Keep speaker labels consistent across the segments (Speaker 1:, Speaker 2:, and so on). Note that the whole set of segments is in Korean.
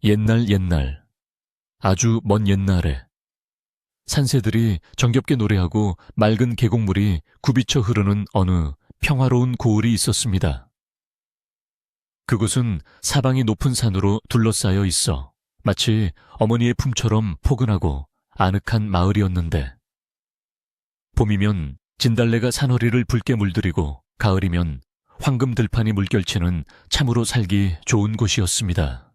Speaker 1: 옛날 옛날, 아주 먼 옛날에 산새들이 정겹게 노래하고 맑은 계곡물이 굽이쳐 흐르는 어느 평화로운 고을이 있었습니다. 그곳은 사방이 높은 산으로 둘러싸여 있어 마치 어머니의 품처럼 포근하고 아늑한 마을이었는데, 봄이면 진달래가 산허리를 붉게 물들이고 가을이면 황금 들판이 물결치는 참으로 살기 좋은 곳이었습니다.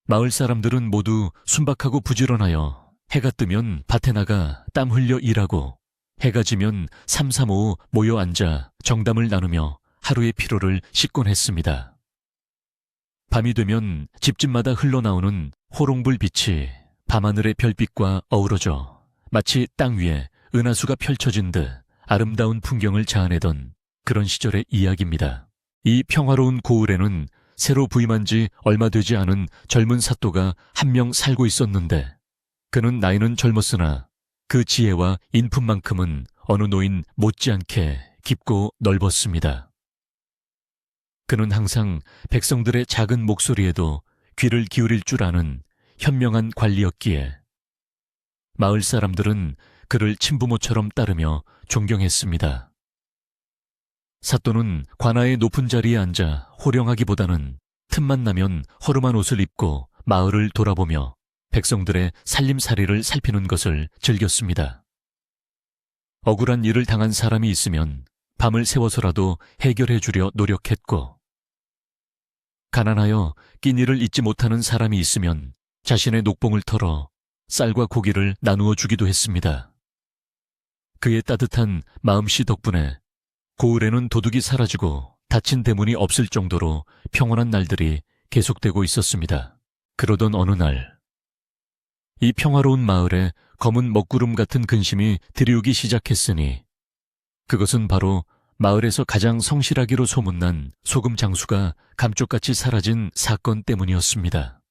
Speaker 1: 마을 사람들은 모두 순박하고 부지런하여 해가 뜨면 밭에 나가 땀 흘려 일하고, 해가 지면 삼삼오오 모여 앉아 정담을 나누며 하루의 피로를 씻곤 했습니다. 밤이 되면 집집마다 흘러나오는 호롱불 빛이 밤하늘의 별빛과 어우러져 마치 땅 위에 은하수가 펼쳐진 듯 아름다운 풍경을 자아내던 그런 시절의 이야기입니다. 이 평화로운 고을에는 새로 부임한 지 얼마 되지 않은 젊은 사또가 한 명 살고 있었는데, 그는 나이는 젊었으나 그 지혜와 인품만큼은 어느 노인 못지않게 깊고 넓었습니다. 그는 항상 백성들의 작은 목소리에도 귀를 기울일 줄 아는 현명한 관리였기에 마을 사람들은 그를 친부모처럼 따르며 존경했습니다. 사또는 관아의 높은 자리에 앉아 호령하기보다는 틈만 나면 허름한 옷을 입고 마을을 돌아보며 백성들의 살림살이를 살피는 것을 즐겼습니다. 억울한 일을 당한 사람이 있으면 밤을 새워서라도 해결해 주려 노력했고, 가난하여 끼니를 잊지 못하는 사람이 있으면 자신의 녹봉을 털어 쌀과 고기를 나누어 주기도 했습니다. 그의 따뜻한 마음씨 덕분에 고을에는 도둑이 사라지고 닫힌 대문이 없을 정도로 평온한 날들이 계속되고 있었습니다. 그러던 어느 날, 이 평화로운 마을에 검은 먹구름 같은 근심이 들이우기 시작했으니 그것은 바로 마을에서 가장 성실하기로 소문난 소금 장수가 감쪽같이 사라진 사건 때문이었습니다.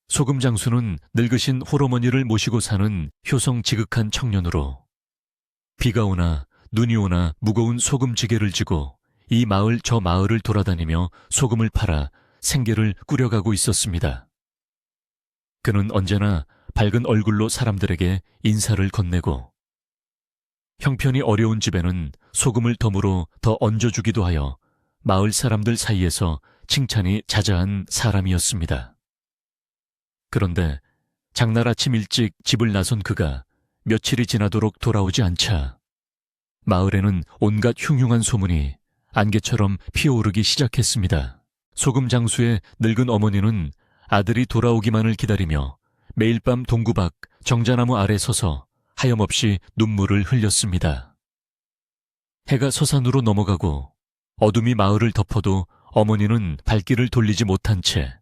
Speaker 1: 소금 장수는 늙으신 홀어머니를 모시고 사는 효성지극한 청년으로 비가 오나 눈이 오나 무거운 소금지게를 지고 이 마을 저 마을을 돌아다니며 소금을 팔아 생계를 꾸려가고 있었습니다. 그는 언제나 밝은 얼굴로 사람들에게 인사를 건네고, 형편이 어려운 집에는 소금을 덤으로 더 얹어주기도 하여 마을 사람들 사이에서 칭찬이 자자한 사람이었습니다. 그런데 장날 아침 일찍 집을 나선 그가 며칠이 지나도록 돌아오지 않자 마을에는 온갖 흉흉한 소문이 안개처럼 피어오르기 시작했습니다. 소금 장수의 늙은 어머니는 아들이 돌아오기만을 기다리며 매일 밤 동구 밖 정자나무 아래 서서 하염없이 눈물을 흘렸습니다. 해가 서산으로 넘어가고 어둠이 마을을 덮어도 어머니는 발길을 돌리지 못한 채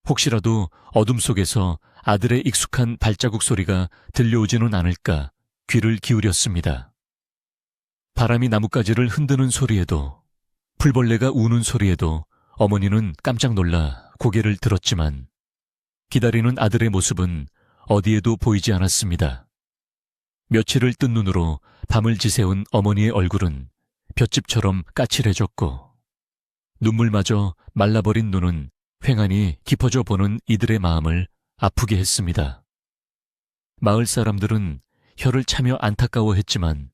Speaker 1: 혹시라도 어둠 속에서 아들의 익숙한 발자국 소리가 들려오지는 않을까 귀를 기울였습니다. 바람이 나뭇가지를 흔드는 소리에도, 풀벌레가 우는 소리에도 어머니는 깜짝 놀라 고개를 들었지만 기다리는 아들의 모습은 어디에도 보이지 않았습니다. 며칠을 뜬 눈으로 밤을 지새운 어머니의 얼굴은 볏짚처럼 까칠해졌고, 눈물마저 말라버린 눈은 휑하니 깊어져 보는 이들의 마음을 아프게 했습니다. 마을 사람들은 혀를 차며 안타까워했지만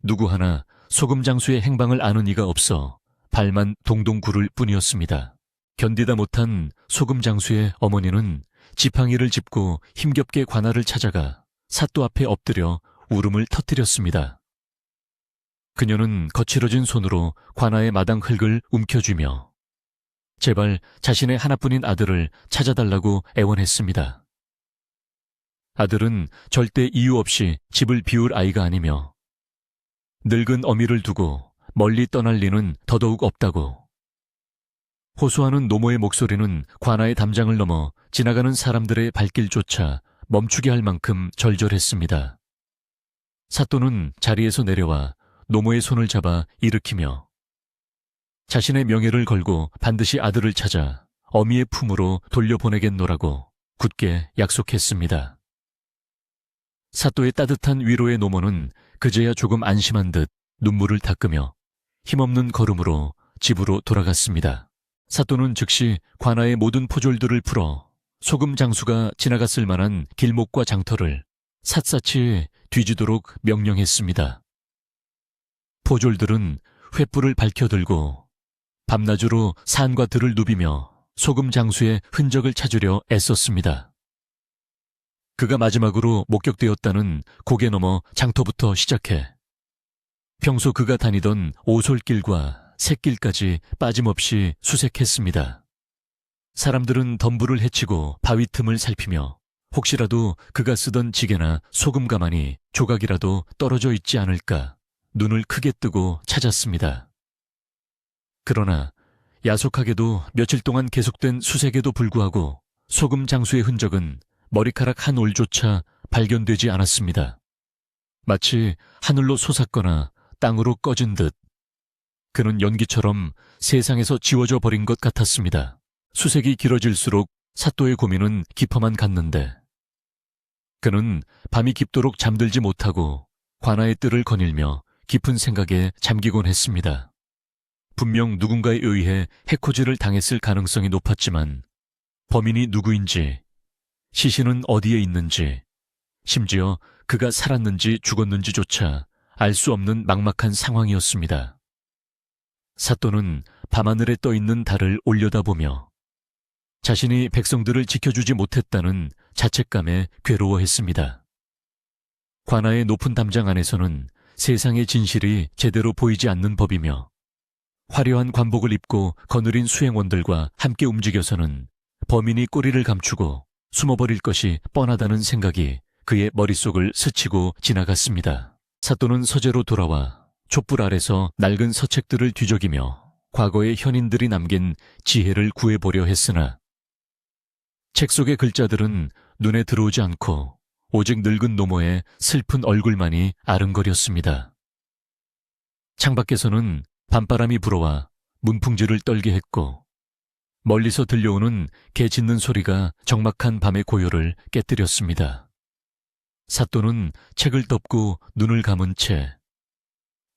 Speaker 1: 누구 하나 소금 장수의 행방을 아는 이가 없어 발만 동동 구를 뿐이었습니다. 견디다 못한 소금 장수의 어머니는 지팡이를 짚고 힘겹게 관아를 찾아가 사또 앞에 엎드려 울음을 터뜨렸습니다. 그녀는 거칠어진 손으로 관아의 마당 흙을 움켜쥐며 제발 자신의 하나뿐인 아들을 찾아달라고 애원했습니다. 아들은 절대 이유 없이 집을 비울 아이가 아니며 늙은 어미를 두고 멀리 떠날 리는 더더욱 없다고. 호소하는 노모의 목소리는 관아의 담장을 넘어 지나가는 사람들의 발길조차 멈추게 할 만큼 절절했습니다. 사또는 자리에서 내려와 노모의 손을 잡아 일으키며 자신의 명예를 걸고 반드시 아들을 찾아 어미의 품으로 돌려보내겠노라고 굳게 약속했습니다. 사또의 따뜻한 위로의 노모는 그제야 조금 안심한 듯 눈물을 닦으며 힘없는 걸음으로 집으로 돌아갔습니다. 사또는 즉시 관아의 모든 포졸들을 풀어 소금 장수가 지나갔을 만한 길목과 장터를 샅샅이 뒤지도록 명령했습니다. 포졸들은 횃불을 밝혀들고 밤낮으로 산과 들을 누비며 소금 장수의 흔적을 찾으려 애썼습니다. 그가 마지막으로 목격되었다는 고개 너머 장터부터 시작해 평소 그가 다니던 오솔길과 샛길까지 빠짐없이 수색했습니다. 사람들은 덤불을 헤치고 바위 틈을 살피며 혹시라도 그가 쓰던 지게나 소금 가마니 조각이라도 떨어져 있지 않을까 눈을 크게 뜨고 찾았습니다. 그러나 야속하게도 며칠 동안 계속된 수색에도 불구하고 소금 장수의 흔적은 머리카락 한 올조차 발견되지 않았습니다. 마치 하늘로 솟았거나 땅으로 꺼진 듯 그는 연기처럼 세상에서 지워져 버린 것 같았습니다. 수색이 길어질수록 사또의 고민은 깊어만 갔는데 그는 밤이 깊도록 잠들지 못하고 관아의 뜰을 거닐며 깊은 생각에 잠기곤 했습니다. 분명 누군가에 의해 해코지를 당했을 가능성이 높았지만 범인이 누구인지, 시신은 어디에 있는지, 심지어 그가 살았는지 죽었는지조차 알 수 없는 막막한 상황이었습니다. 사또는 밤하늘에 떠있는 달을 올려다보며 자신이 백성들을 지켜주지 못했다는 자책감에 괴로워했습니다. 관아의 높은 담장 안에서는 세상의 진실이 제대로 보이지 않는 법이며 화려한 관복을 입고 거느린 수행원들과 함께 움직여서는 범인이 꼬리를 감추고 숨어버릴 것이 뻔하다는 생각이 그의 머릿속을 스치고 지나갔습니다. 사또는 서재로 돌아와 촛불 아래서 낡은 서책들을 뒤적이며 과거의 현인들이 남긴 지혜를 구해보려 했으나 책 속의 글자들은 눈에 들어오지 않고 오직 늙은 노모의 슬픈 얼굴만이 아른거렸습니다. 창밖에서는 밤바람이 불어와 문풍지를 떨게 했고 멀리서 들려오는 개 짖는 소리가 적막한 밤의 고요를 깨뜨렸습니다. 사또는 책을 덮고 눈을 감은 채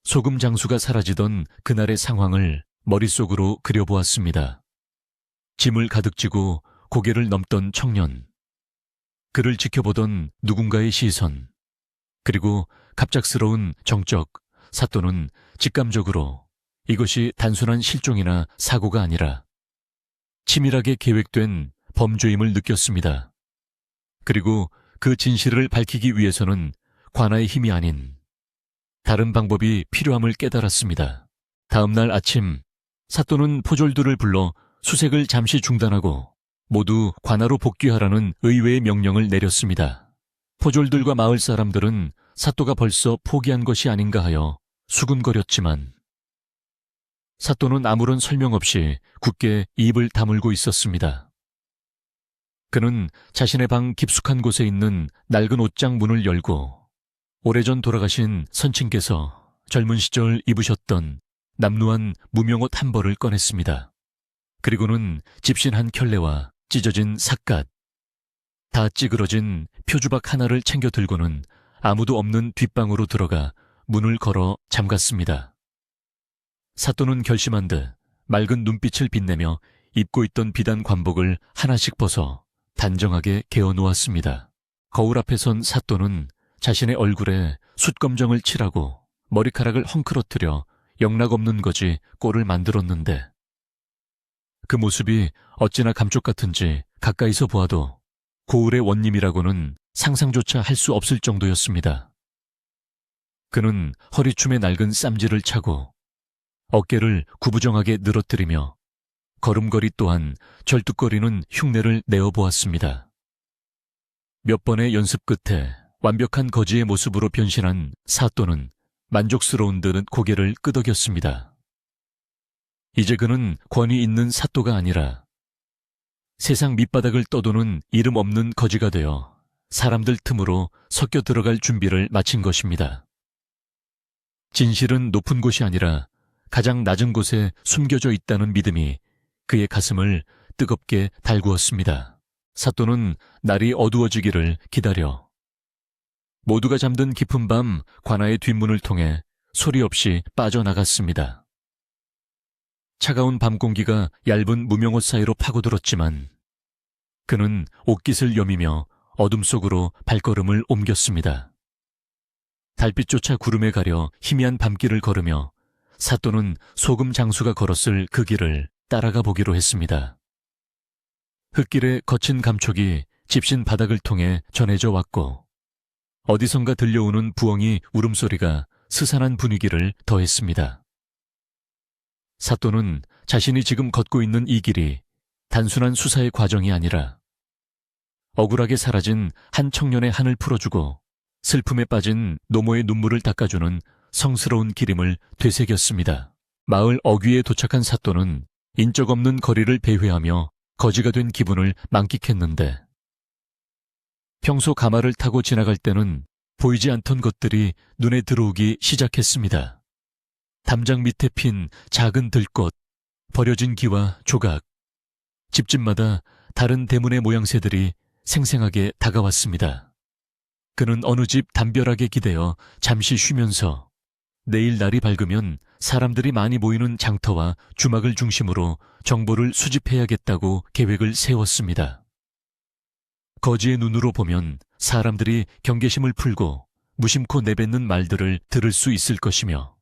Speaker 1: 소금 장수가 사라지던 그날의 상황을 머릿속으로 그려보았습니다. 짐을 가득 지고 고개를 넘던 청년, 그를 지켜보던 누군가의 시선, 그리고 갑작스러운 정적. 사또는 직감적으로 이것이 단순한 실종이나 사고가 아니라 치밀하게 계획된 범죄임을 느꼈습니다. 그리고 그 진실을 밝히기 위해서는 관아의 힘이 아닌 다른 방법이 필요함을 깨달았습니다. 다음 날 아침, 사또는 포졸들을 불러 수색을 잠시 중단하고 모두 관아로 복귀하라는 의외의 명령을 내렸습니다. 포졸들과 마을 사람들은 사또가 벌써 포기한 것이 아닌가 하여 수군거렸지만 사또는 아무런 설명 없이 굳게 입을 다물고 있었습니다. 그는 자신의 방 깊숙한 곳에 있는 낡은 옷장 문을 열고 오래전 돌아가신 선친께서 젊은 시절 입으셨던 남루한 무명옷 한 벌을 꺼냈습니다. 그리고는 집신 한 켤레와 찢어진 삿갓, 다 찌그러진 표주박 하나를 챙겨 들고는 아무도 없는 뒷방으로 들어가 문을 걸어 잠갔습니다. 사또는 결심한 듯 맑은 눈빛을 빛내며 입고 있던 비단 관복을 하나씩 벗어 단정하게 개어 놓았습니다. 거울 앞에 선 사또는 자신의 얼굴에 숯검정을 칠하고 머리카락을 헝클어뜨려 영락없는 거지 꼴을 만들었는데 그 모습이 어찌나 감쪽 같은지 가까이서 보아도 고을의 원님이라고는 상상조차 할 수 없을 정도였습니다. 그는 허리춤에 낡은 쌈지를 차고 어깨를 구부정하게 늘어뜨리며 걸음걸이 또한 절뚝거리는 흉내를 내어보았습니다. 몇 번의 연습 끝에 완벽한 거지의 모습으로 변신한 사또는 만족스러운 듯 고개를 끄덕였습니다. 이제 그는 권위 있는 사또가 아니라 세상 밑바닥을 떠도는 이름 없는 거지가 되어 사람들 틈으로 섞여 들어갈 준비를 마친 것입니다. 진실은 높은 곳이 아니라 가장 낮은 곳에 숨겨져 있다는 믿음이 그의 가슴을 뜨겁게 달구었습니다. 사또는 날이 어두워지기를 기다려 모두가 잠든 깊은 밤 관아의 뒷문을 통해 소리 없이 빠져나갔습니다. 차가운 밤 공기가 얇은 무명옷 사이로 파고들었지만 그는 옷깃을 여미며 어둠 속으로 발걸음을 옮겼습니다. 달빛조차 구름에 가려 희미한 밤길을 걸으며 사또는 소금 장수가 걸었을 그 길을 따라가 보기로 했습니다. 흙길의 거친 감촉이 집신 바닥을 통해 전해져 왔고 어디선가 들려오는 부엉이 울음소리가 스산한 분위기를 더했습니다. 사또는 자신이 지금 걷고 있는 이 길이 단순한 수사의 과정이 아니라 억울하게 사라진 한 청년의 한을 풀어주고 슬픔에 빠진 노모의 눈물을 닦아주는 성스러운 길임을 되새겼습니다. 마을 어귀에 도착한 사또는 인적 없는 거리를 배회하며 거지가 된 기분을 만끽했는데 평소 가마를 타고 지나갈 때는 보이지 않던 것들이 눈에 들어오기 시작했습니다. 담장 밑에 핀 작은 들꽃, 버려진 기와 조각, 집집마다 다른 대문의 모양새들이 생생하게 다가왔습니다. 그는 어느 집 담벼락에 기대어 잠시 쉬면서 내일 날이 밝으면 사람들이 많이 모이는 장터와 주막을 중심으로 정보를 수집해야겠다고 계획을 세웠습니다. 거지의 눈으로 보면 사람들이 경계심을 풀고 무심코 내뱉는 말들을 들을 수 있을 것이며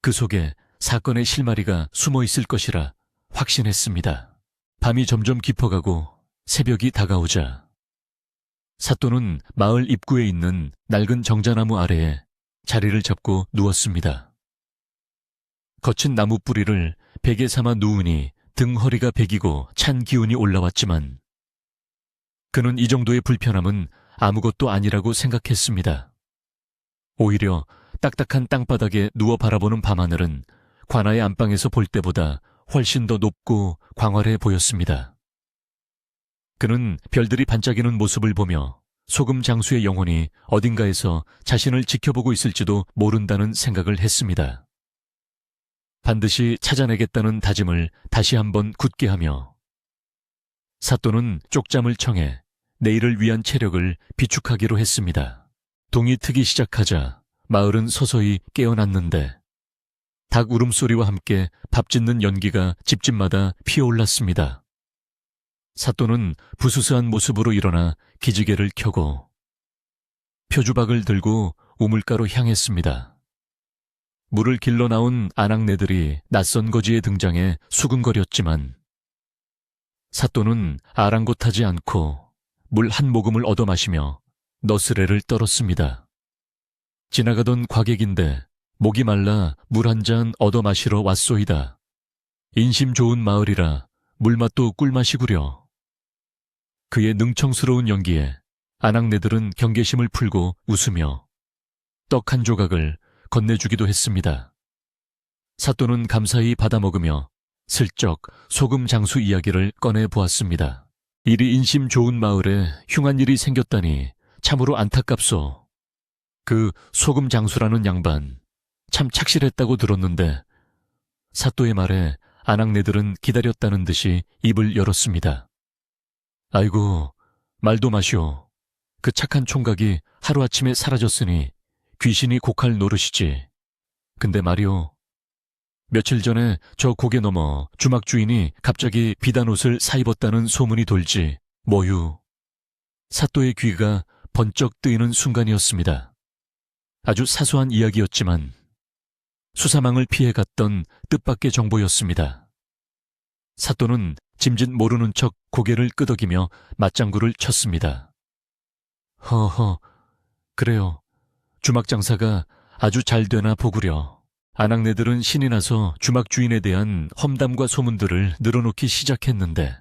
Speaker 1: 그 속에 사건의 실마리가 숨어 있을 것이라 확신했습니다. 밤이 점점 깊어가고 새벽이 다가오자 사또는 마을 입구에 있는 낡은 정자나무 아래에 자리를 잡고 누웠습니다. 거친 나무 뿌리를 베개 삼아 누우니 등 허리가 베기고 찬 기운이 올라왔지만 그는 이 정도의 불편함은 아무것도 아니라고 생각했습니다. 오히려 딱딱한 땅바닥에 누워 바라보는 밤하늘은 관아의 안방에서 볼 때보다 훨씬 더 높고 광활해 보였습니다. 그는 별들이 반짝이는 모습을 보며 소금 장수의 영혼이 어딘가에서 자신을 지켜보고 있을지도 모른다는 생각을 했습니다. 반드시 찾아내겠다는 다짐을 다시 한번 굳게 하며 사또는 쪽잠을 청해 내일을 위한 체력을 비축하기로 했습니다. 동이 트기 시작하자 마을은 서서히 깨어났는데 닭 울음소리와 함께 밥 짓는 연기가 집집마다 피어올랐습니다. 사또는 부스스한 모습으로 일어나 기지개를 켜고 표주박을 들고 우물가로 향했습니다. 물을 길러 나온 아낙네들이 낯선 거지에 등장해 수근거렸지만 사또는 아랑곳하지 않고 물 한 모금을 얻어 마시며 너스레를 떨었습니다. 지나가던 과객인데 목이 말라 물 한 잔 얻어 마시러 왔소이다. 인심 좋은 마을이라 물맛도 꿀맛이구려. 그의 능청스러운 연기에 아낙네들은 경계심을 풀고 웃으며 떡 한 조각을 건네주기도 했습니다. 사또는 감사히 받아먹으며 슬쩍 소금 장수 이야기를 꺼내보았습니다. 이리 인심 좋은 마을에 흉한 일이 생겼다니 참으로 안타깝소. 그 소금 장수라는 양반 참 착실했다고 들었는데 사또의 말에 아낙네들은 기다렸다는 듯이 입을 열었습니다. 아이고, 말도 마시오. 그 착한 총각이 하루아침에 사라졌으니 귀신이 곡할 노릇이지. 근데 말이오, 며칠 전에 저 고개 넘어 주막 주인이 갑자기 비단 옷을 사입었다는 소문이 돌지 뭐유. 사또의 귀가 번쩍 뜨이는 순간이었습니다. 아주 사소한 이야기였지만 수사망을 피해 갔던 뜻밖의 정보였습니다. 사또는 짐짓 모르는 척 고개를 끄덕이며 맞장구를 쳤습니다. 허허, 그래요. 주막 장사가 아주 잘 되나 보구려. 아낙네들은 신이 나서 주막 주인에 대한 험담과 소문들을 늘어놓기 시작했는데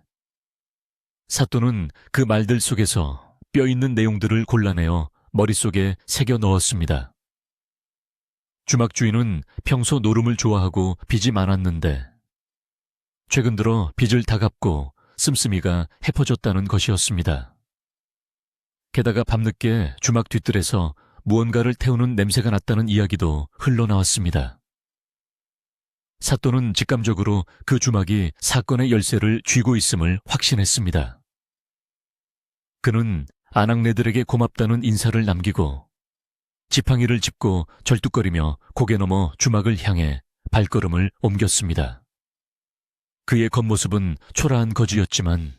Speaker 1: 사또는 그 말들 속에서 뼈있는 내용들을 골라내어 머릿속에 새겨 넣었습니다. 주막 주인은 평소 노름을 좋아하고 빚이 많았는데 최근 들어 빚을 다 갚고 씀씀이가 헤퍼졌다는 것이었습니다. 게다가 밤늦게 주막 뒤뜰에서 무언가를 태우는 냄새가 났다는 이야기도 흘러나왔습니다. 사또는 직감적으로 그 주막이 사건의 열쇠를 쥐고 있음을 확신했습니다. 그는 아낙네들에게 고맙다는 인사를 남기고 지팡이를 짚고 절뚝거리며 고개 넘어 주막을 향해 발걸음을 옮겼습니다. 그의 겉모습은 초라한 거지였지만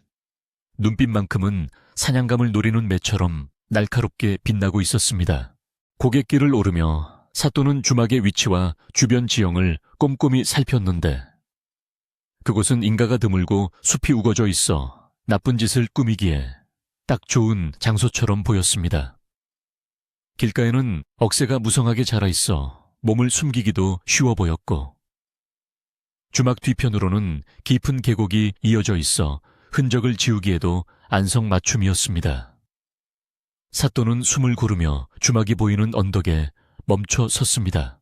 Speaker 1: 눈빛만큼은 사냥감을 노리는 매처럼 날카롭게 빛나고 있었습니다. 고갯길을 오르며 사또는 주막의 위치와 주변 지형을 꼼꼼히 살폈는데 그곳은 인가가 드물고 숲이 우거져 있어 나쁜 짓을 꾸미기에 딱 좋은 장소처럼 보였습니다. 길가에는 억새가 무성하게 자라 있어 몸을 숨기기도 쉬워 보였고 주막 뒤편으로는 깊은 계곡이 이어져 있어 흔적을 지우기에도 안성맞춤이었습니다. 사또는 숨을 고르며 주막이 보이는 언덕에 멈춰 섰습니다.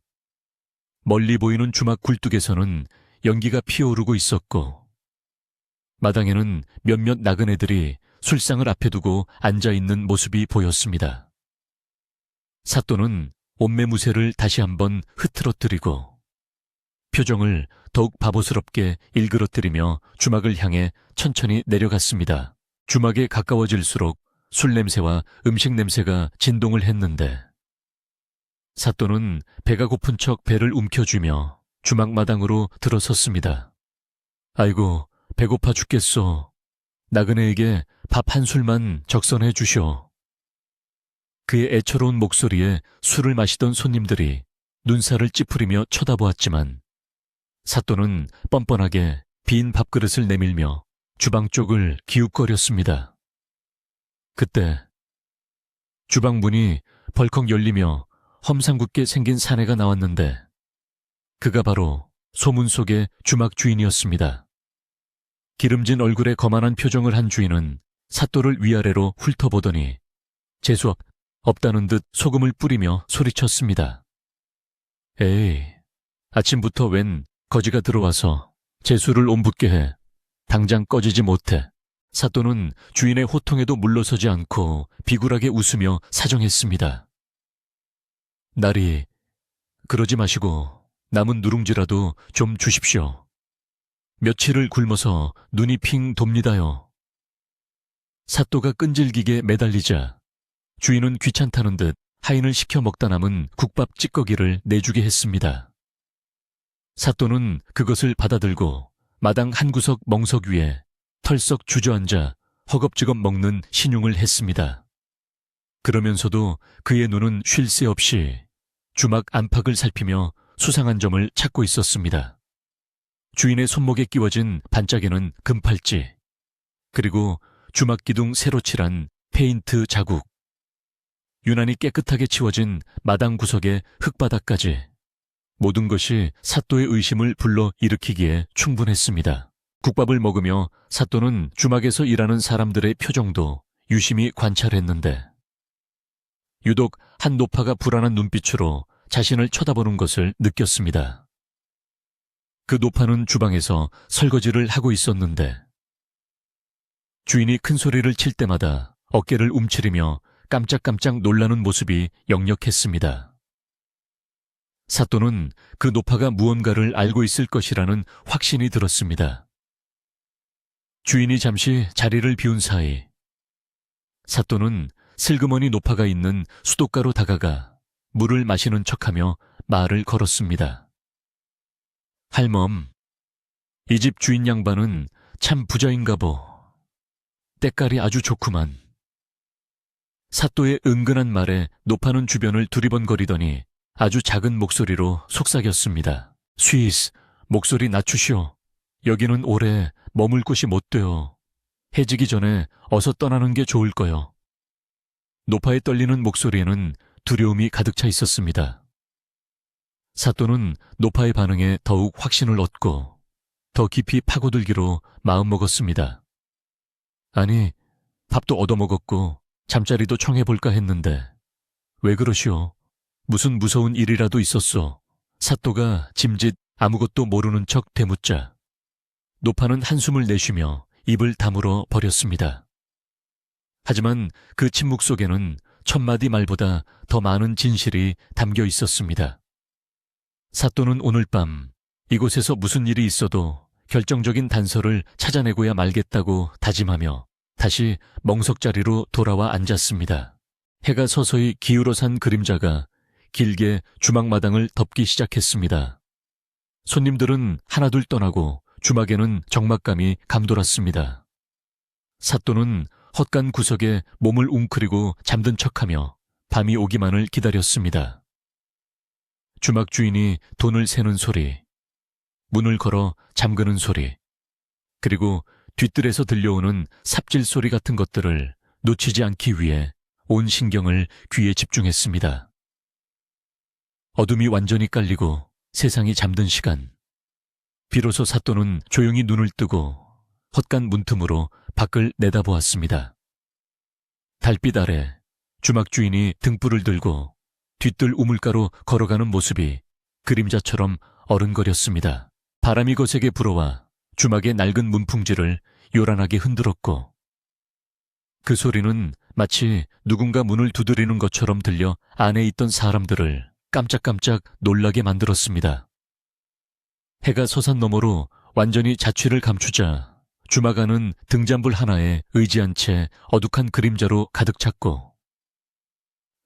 Speaker 1: 멀리 보이는 주막 굴뚝에서는 연기가 피어오르고 있었고 마당에는 몇몇 나그네들이 술상을 앞에 두고 앉아있는 모습이 보였습니다. 사또는 옷매무새를 다시 한번 흐트러뜨리고 표정을 더욱 바보스럽게 일그러뜨리며 주막을 향해 천천히 내려갔습니다. 주막에 가까워질수록 술 냄새와 음식 냄새가 진동을 했는데 사또는 배가 고픈 척 배를 움켜쥐며 주막 마당으로 들어섰습니다. 아이고, 배고파 죽겠소. 나그네에게 밥 한 술만 적선해 주시오. 그의 애처로운 목소리에 술을 마시던 손님들이 눈살을 찌푸리며 쳐다보았지만 사또는 뻔뻔하게 빈 밥그릇을 내밀며 주방 쪽을 기웃거렸습니다. 그때 주방 문이 벌컥 열리며 험상궂게 생긴 사내가 나왔는데 그가 바로 소문 속의 주막 주인이었습니다. 기름진 얼굴에 거만한 표정을 한 주인은 사또를 위아래로 훑어보더니 재수 없다는 듯 소금을 뿌리며 소리쳤습니다. 에이, 아침부터 웬 거지가 들어와서 재수를 옴붙게 해. 당장 꺼지지 못해. 사또는 주인의 호통에도 물러서지 않고 비굴하게 웃으며 사정했습니다. 나리, 그러지 마시고 남은 누룽지라도 좀 주십시오. 며칠을 굶어서 눈이 핑 돕니다요. 사또가 끈질기게 매달리자 주인은 귀찮다는 듯 하인을 시켜 먹다 남은 국밥 찌꺼기를 내주게 했습니다. 사또는 그것을 받아들고 마당 한 구석 멍석 위에 털썩 주저앉아 허겁지겁 먹는 신용을 했습니다. 그러면서도 그의 눈은 쉴 새 없이 주막 안팎을 살피며 수상한 점을 찾고 있었습니다. 주인의 손목에 끼워진 반짝이는 금팔찌, 그리고 주막 기둥 새로 칠한 페인트 자국, 유난히 깨끗하게 치워진 마당 구석의 흙바닥까지 모든 것이 사또의 의심을 불러 일으키기에 충분했습니다. 국밥을 먹으며 사또는 주막에서 일하는 사람들의 표정도 유심히 관찰했는데 유독 한 노파가 불안한 눈빛으로 자신을 쳐다보는 것을 느꼈습니다. 그 노파는 주방에서 설거지를 하고 있었는데 주인이 큰 소리를 칠 때마다 어깨를 움츠리며 깜짝깜짝 놀라는 모습이 역력했습니다. 사또는 그 노파가 무언가를 알고 있을 것이라는 확신이 들었습니다. 주인이 잠시 자리를 비운 사이 사또는 슬그머니 노파가 있는 수도가로 다가가 물을 마시는 척하며 말을 걸었습니다. 할멈, 이 집 주인 양반은 참 부자인가 보. 때깔이 아주 좋구만. 사또의 은근한 말에 노파는 주변을 두리번거리더니 아주 작은 목소리로 속삭였습니다. 스위스, 목소리 낮추시오. 여기는 오래 머물 곳이 못 돼요. 해지기 전에 어서 떠나는 게 좋을 거요. 노파의 떨리는 목소리에는 두려움이 가득 차 있었습니다. 사또는 노파의 반응에 더욱 확신을 얻고 더 깊이 파고들기로 마음먹었습니다. 아니, 밥도 얻어먹었고 잠자리도 청해볼까 했는데 왜 그러시오? 무슨 무서운 일이라도 있었소? 사또가 짐짓 아무것도 모르는 척 되묻자 노파는 한숨을 내쉬며 입을 다물어 버렸습니다. 하지만 그 침묵 속에는 천마디 말보다 더 많은 진실이 담겨 있었습니다. 사또는 오늘 밤 이곳에서 무슨 일이 있어도 결정적인 단서를 찾아내고야 말겠다고 다짐하며 다시 멍석자리로 돌아와 앉았습니다. 해가 서서히 기울어 산 그림자가 길게 주막마당을 덮기 시작했습니다. 손님들은 하나둘 떠나고 주막에는 적막감이 감돌았습니다. 사또는 헛간 구석에 몸을 웅크리고 잠든 척하며 밤이 오기만을 기다렸습니다. 주막 주인이 돈을 세는 소리, 문을 걸어 잠그는 소리, 그리고 뒷뜰에서 들려오는 삽질 소리 같은 것들을 놓치지 않기 위해 온 신경을 귀에 집중했습니다. 어둠이 완전히 깔리고 세상이 잠든 시간, 비로소 사또는 조용히 눈을 뜨고 헛간 문틈으로 밖을 내다보았습니다. 달빛 아래 주막 주인이 등불을 들고 뒷뜰 우물가로 걸어가는 모습이 그림자처럼 어른거렸습니다. 바람이 거세게 불어와 주막의 낡은 문풍지를 요란하게 흔들었고, 그 소리는 마치 누군가 문을 두드리는 것처럼 들려 안에 있던 사람들을 깜짝깜짝 놀라게 만들었습니다. 해가 서산 너머로 완전히 자취를 감추자 주막 안은 등잔불 하나에 의지한 채 어둑한 그림자로 가득 찼고,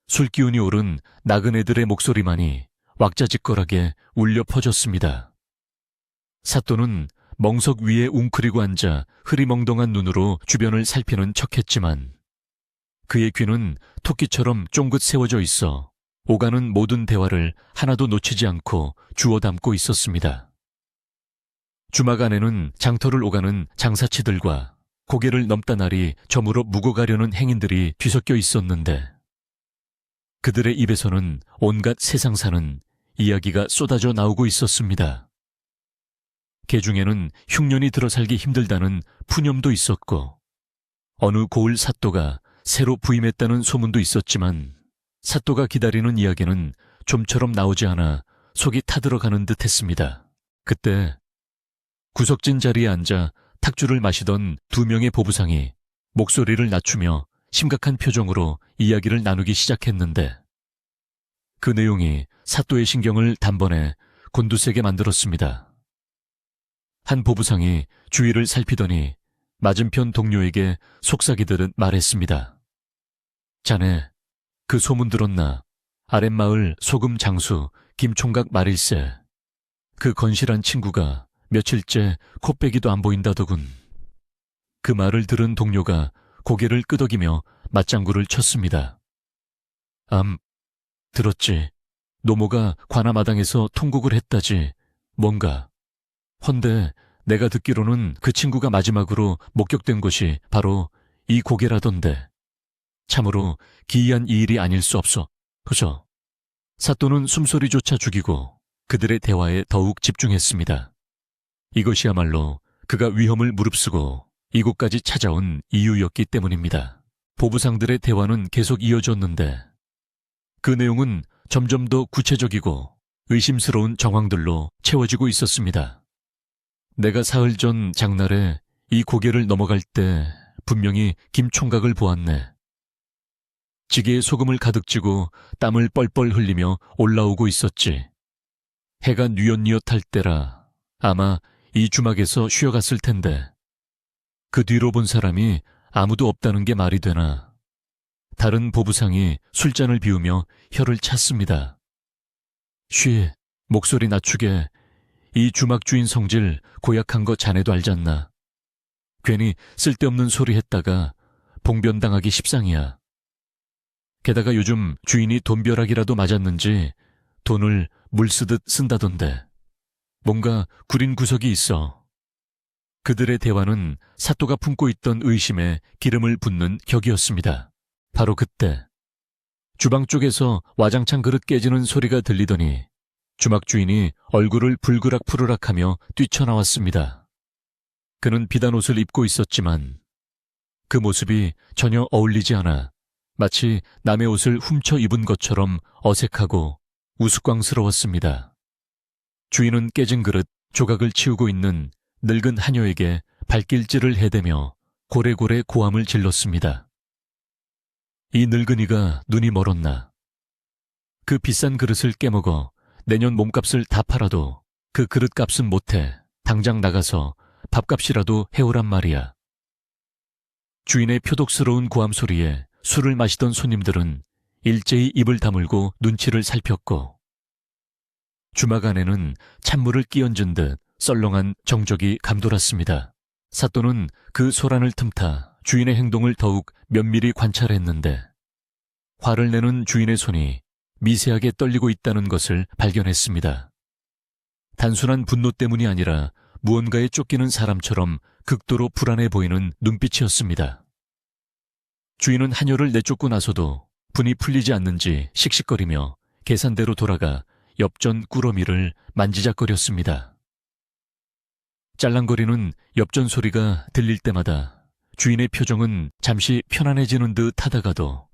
Speaker 1: 술기운이 오른 나그네들의 목소리만이 왁자지껄하게 울려 퍼졌습니다. 사또는 멍석 위에 웅크리고 앉아 흐리멍덩한 눈으로 주변을 살피는 척했지만 그의 귀는 토끼처럼 쫑긋 세워져 있어 오가는 모든 대화를 하나도 놓치지 않고 주워 담고 있었습니다. 주막 안에는 장터를 오가는 장사치들과 고개를 넘다 날이 저물어 묵어가려는 행인들이 뒤섞여 있었는데, 그들의 입에서는 온갖 세상 사는 이야기가 쏟아져 나오고 있었습니다. 개중에는 흉년이 들어 살기 힘들다는 푸념도 있었고, 어느 고을 사또가 새로 부임했다는 소문도 있었지만, 사또가 기다리는 이야기는 좀처럼 나오지 않아 속이 타들어가는 듯 했습니다. 그때 구석진 자리에 앉아 탁주를 마시던 2명의 보부상이 목소리를 낮추며 심각한 표정으로 이야기를 나누기 시작했는데, 그 내용이 사또의 신경을 단번에 곤두세게 만들었습니다. 한 보부상이 주위를 살피더니 맞은편 동료에게 속삭이듯 말했습니다. 자네, 그 소문 들었나? 아랫마을 소금 장수 김총각 말일세. 그 건실한 친구가 며칠째 코빼기도 안 보인다더군. 그 말을 들은 동료가 고개를 끄덕이며 맞장구를 쳤습니다. 들었지. 노모가 관아마당에서 통곡을 했다지. 뭔가. 헌데 내가 듣기로는 그 친구가 마지막으로 목격된 곳이 바로 이 고개라던데. 참으로 기이한 이 일이 아닐 수 없어. 그죠? 사또는 숨소리조차 죽이고 그들의 대화에 더욱 집중했습니다. 이것이야말로 그가 위험을 무릅쓰고 이곳까지 찾아온 이유였기 때문입니다. 보부상들의 대화는 계속 이어졌는데 그 내용은 점점 더 구체적이고 의심스러운 정황들로 채워지고 있었습니다. 내가 사흘 전 장날에 이 고개를 넘어갈 때 분명히 김 총각을 보았네. 지게에 소금을 가득 쥐고 땀을 뻘뻘 흘리며 올라오고 있었지. 해가 뉘엿뉘엿할 때라 아마 이 주막에서 쉬어갔을 텐데 그 뒤로 본 사람이 아무도 없다는 게 말이 되나. 다른 보부상이 술잔을 비우며 혀를 찼습니다. 쉬, 목소리 낮추게. 이 주막 주인 성질 고약한 거 자네도 알잖나. 괜히 쓸데없는 소리 했다가 봉변당하기 십상이야. 게다가 요즘 주인이 돈벼락이라도 맞았는지 돈을 물 쓰듯 쓴다던데. 뭔가 구린 구석이 있어. 그들의 대화는 사또가 품고 있던 의심에 기름을 붓는 격이었습니다. 바로 그때 주방 쪽에서 와장창 그릇 깨지는 소리가 들리더니 주막 주인이 얼굴을 불그락푸르락하며 뛰쳐나왔습니다. 그는 비단 옷을 입고 있었지만 그 모습이 전혀 어울리지 않아 마치 남의 옷을 훔쳐 입은 것처럼 어색하고 우스꽝스러웠습니다. 주인은 깨진 그릇 조각을 치우고 있는 늙은 하녀에게 발길질을 해대며 고래고래 고함을 질렀습니다. 이 늙은이가 눈이 멀었나. 그 비싼 그릇을 깨먹어 내년 몸값을 다 팔아도 그 그릇값은 못해 당장 나가서 밥값이라도 해오란 말이야. 주인의 표독스러운 고함 소리에 술을 마시던 손님들은 일제히 입을 다물고 눈치를 살폈고 주막 안에는 찬물을 끼얹은 듯 썰렁한 정적이 감돌았습니다. 사또는 그 소란을 틈타 주인의 행동을 더욱 면밀히 관찰했는데 화를 내는 주인의 손이 미세하게 떨리고 있다는 것을 발견했습니다. 단순한 분노 때문이 아니라 무언가에 쫓기는 사람처럼 극도로 불안해 보이는 눈빛이었습니다. 주인은 한여를 내쫓고 나서도 분이 풀리지 않는지 씩씩거리며 계산대로 돌아가 엽전 꾸러미를 만지작거렸습니다. 짤랑거리는 엽전 소리가 들릴 때마다 주인의 표정은 잠시 편안해지는 듯 하다가도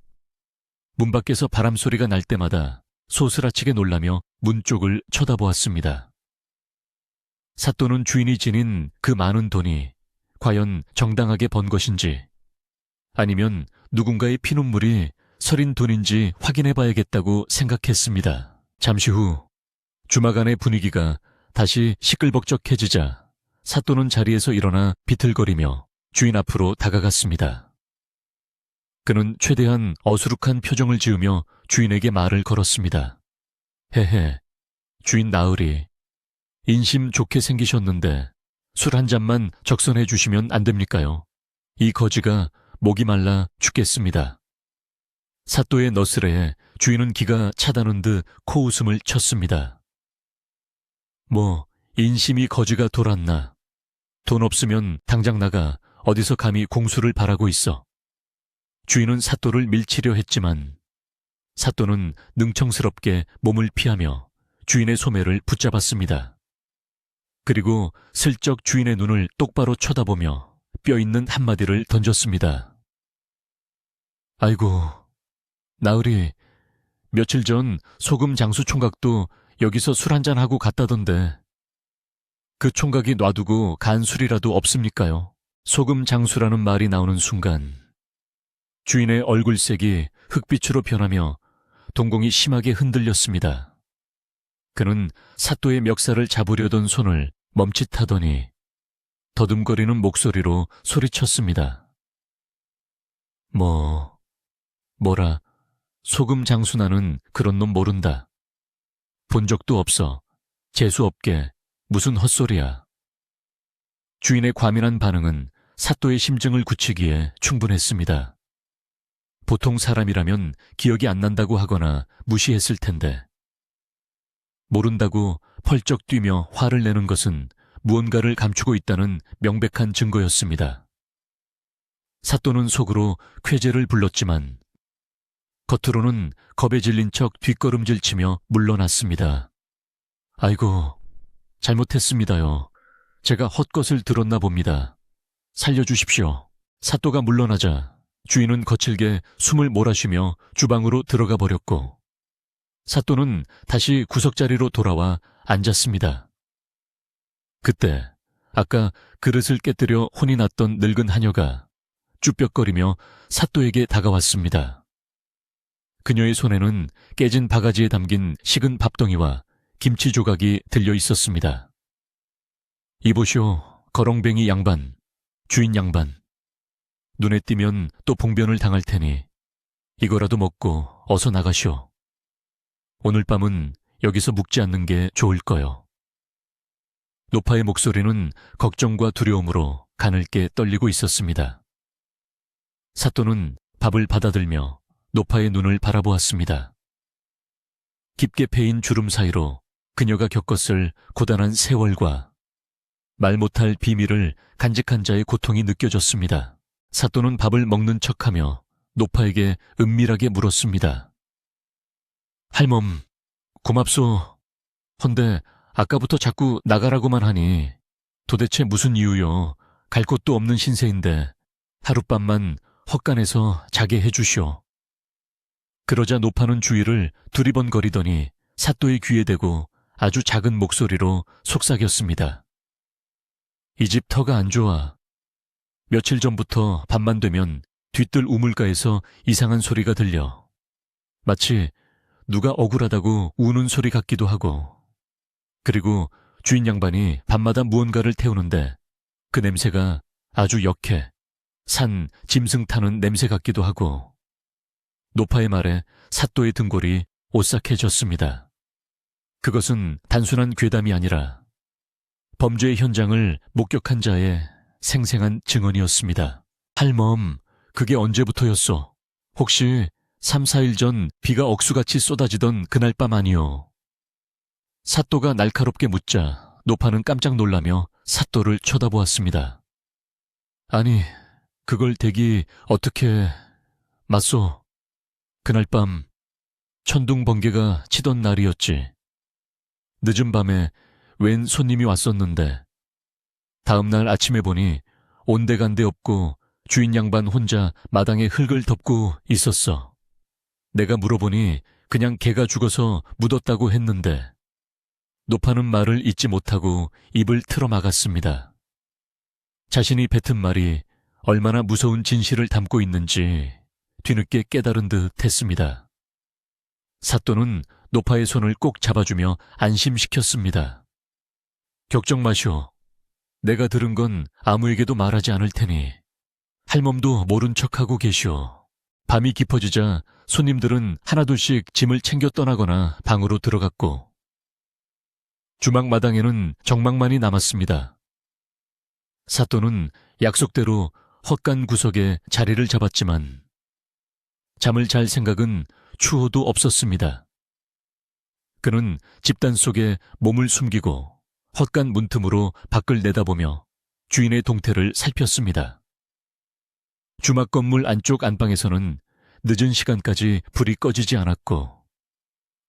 Speaker 1: 문 밖에서 바람 소리가 날 때마다 소스라치게 놀라며 문 쪽을 쳐다보았습니다. 사또는 주인이 지닌 그 많은 돈이 과연 정당하게 번 것인지 아니면 누군가의 피눈물이 서린 돈인지 확인해 봐야겠다고 생각했습니다. 잠시 후 주막 안의 분위기가 다시 시끌벅적해지자 사또는 자리에서 일어나 비틀거리며 주인 앞으로 다가갔습니다. 그는 최대한 어수룩한 표정을 지으며 주인에게 말을 걸었습니다. 헤헤, 주인 나으리, 인심 좋게 생기셨는데 술 한 잔만 적선해 주시면 안 됩니까요? 이 거지가 목이 말라 죽겠습니다. 사또의 너스레에 주인은 기가 차다는 듯 코웃음을 쳤습니다. 뭐 인심이 거지가 돌았나. 돈 없으면 당장 나가 어디서 감히 공수를 바라고 있어. 주인은 사또를 밀치려 했지만 사또는 능청스럽게 몸을 피하며 주인의 소매를 붙잡았습니다. 그리고 슬쩍 주인의 눈을 똑바로 쳐다보며 뼈있는 한마디를 던졌습니다. 아이고, 나으리, 며칠 전 소금 장수 총각도 여기서 술 한잔하고 갔다던데 그 총각이 놔두고 간 술이라도 없습니까요? 소금 장수라는 말이 나오는 순간 주인의 얼굴색이 흑빛으로 변하며 동공이 심하게 흔들렸습니다. 그는 사또의 멱살을 잡으려던 손을 멈칫하더니 더듬거리는 목소리로 소리쳤습니다. 뭐라, 소금 장수나는 그런 놈 모른다. 본 적도 없어. 재수없게 무슨 헛소리야. 주인의 과민한 반응은 사또의 심증을 굳히기에 충분했습니다. 보통 사람이라면 기억이 안 난다고 하거나 무시했을 텐데 모른다고 펄쩍 뛰며 화를 내는 것은 무언가를 감추고 있다는 명백한 증거였습니다. 사또는 속으로 쾌재를 불렀지만 겉으로는 겁에 질린 척 뒷걸음질치며 물러났습니다. 아이고, 잘못했습니다요. 제가 헛것을 들었나 봅니다. 살려주십시오. 사또가 물러나자 주인은 거칠게 숨을 몰아쉬며 주방으로 들어가 버렸고 사또는 다시 구석자리로 돌아와 앉았습니다. 그때 아까 그릇을 깨뜨려 혼이 났던 늙은 하녀가 쭈뼛거리며 사또에게 다가왔습니다. 그녀의 손에는 깨진 바가지에 담긴 식은 밥덩이와 김치 조각이 들려 있었습니다. 이보시오, 거렁뱅이 양반, 주인 양반. 눈에 띄면 또 봉변을 당할 테니 이거라도 먹고 어서 나가시오. 오늘 밤은 여기서 묵지 않는 게 좋을 거요. 노파의 목소리는 걱정과 두려움으로 가늘게 떨리고 있었습니다. 사또는 밥을 받아들며 노파의 눈을 바라보았습니다. 깊게 패인 주름 사이로 그녀가 겪었을 고단한 세월과 말 못할 비밀을 간직한 자의 고통이 느껴졌습니다. 사또는 밥을 먹는 척하며 노파에게 은밀하게 물었습니다. 할멈, 고맙소. 헌데 아까부터 자꾸 나가라고만 하니 도대체 무슨 이유요? 갈 곳도 없는 신세인데 하룻밤만 헛간에서 자게 해주시오. 그러자 노파는 주위를 두리번거리더니 사또의 귀에 대고 아주 작은 목소리로 속삭였습니다. 이 집 터가 안 좋아. 며칠 전부터 밤만 되면 뒤뜰 우물가에서 이상한 소리가 들려. 마치 누가 억울하다고 우는 소리 같기도 하고. 그리고 주인 양반이 밤마다 무언가를 태우는데 그 냄새가 아주 역해. 산 짐승 타는 냄새 같기도 하고. 노파의 말에 사또의 등골이 오싹해졌습니다. 그것은 단순한 괴담이 아니라 범죄의 현장을 목격한 자의 생생한 증언이었습니다. 할멈, 그게 언제부터였어? 혹시 3, 4일 전 비가 억수같이 쏟아지던 그날 밤 아니오? 사또가 날카롭게 묻자 노파는 깜짝 놀라며 사또를 쳐다보았습니다. 아니, 그걸 대기 어떻게... 맞소. 그날 밤 천둥 번개가 치던 날이었지. 늦은 밤에 웬 손님이 왔었는데 다음날 아침에 보니 온데간데 없고 주인 양반 혼자 마당에 흙을 덮고 있었어. 내가 물어보니 그냥 개가 죽어서 묻었다고 했는데 노파는 말을 잇지 못하고 입을 틀어막았습니다. 자신이 뱉은 말이 얼마나 무서운 진실을 담고 있는지 뒤늦게 깨달은 듯 했습니다. 사또는 노파의 손을 꼭 잡아주며 안심시켰습니다. 걱정 마시오. 내가 들은 건 아무에게도 말하지 않을 테니 할멈도 모른 척하고 계시오. 밤이 깊어지자 손님들은 하나둘씩 짐을 챙겨 떠나거나 방으로 들어갔고 주막 마당에는 정막만이 남았습니다. 사또는 약속대로 헛간 구석에 자리를 잡았지만 잠을 잘 생각은 추호도 없었습니다. 그는 집단 속에 몸을 숨기고 헛간 문틈으로 밖을 내다보며 주인의 동태를 살폈습니다. 주막 건물 안쪽 안방에서는 늦은 시간까지 불이 꺼지지 않았고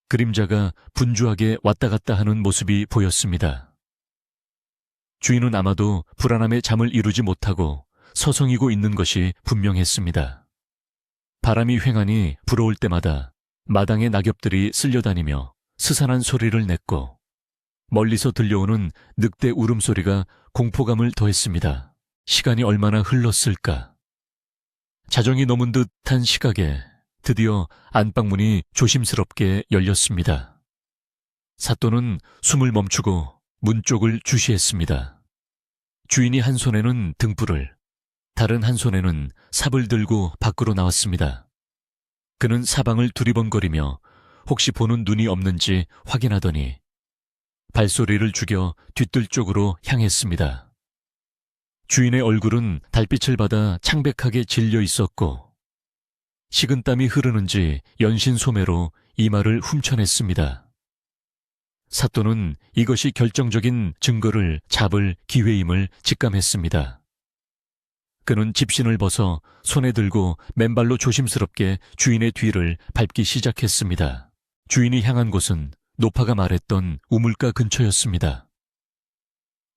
Speaker 1: 그림자가 분주하게 왔다 갔다 하는 모습이 보였습니다. 주인은 아마도 불안함에 잠을 이루지 못하고 서성이고 있는 것이 분명했습니다. 바람이 휑하니 불어올 때마다 마당의 낙엽들이 쓸려다니며 스산한 소리를 냈고 멀리서 들려오는 늑대 울음소리가 공포감을 더했습니다. 시간이 얼마나 흘렀을까? 자정이 넘은 듯한 시각에 드디어 안방문이 조심스럽게 열렸습니다. 사또는 숨을 멈추고 문 쪽을 주시했습니다. 주인이 한 손에는 등불을, 다른 한 손에는 삽을 들고 밖으로 나왔습니다. 그는 사방을 두리번거리며 혹시 보는 눈이 없는지 확인하더니 발소리를 죽여 뒤뜰 쪽으로 향했습니다. 주인의 얼굴은 달빛을 받아 창백하게 질려 있었고 식은땀이 흐르는지 연신 소매로 이마를 훔쳐냈습니다. 사또는 이것이 결정적인 증거를 잡을 기회임을 직감했습니다. 그는 집신을 벗어 손에 들고 맨발로 조심스럽게 주인의 뒤를 밟기 시작했습니다. 주인이 향한 곳은 노파가 말했던 우물가 근처였습니다.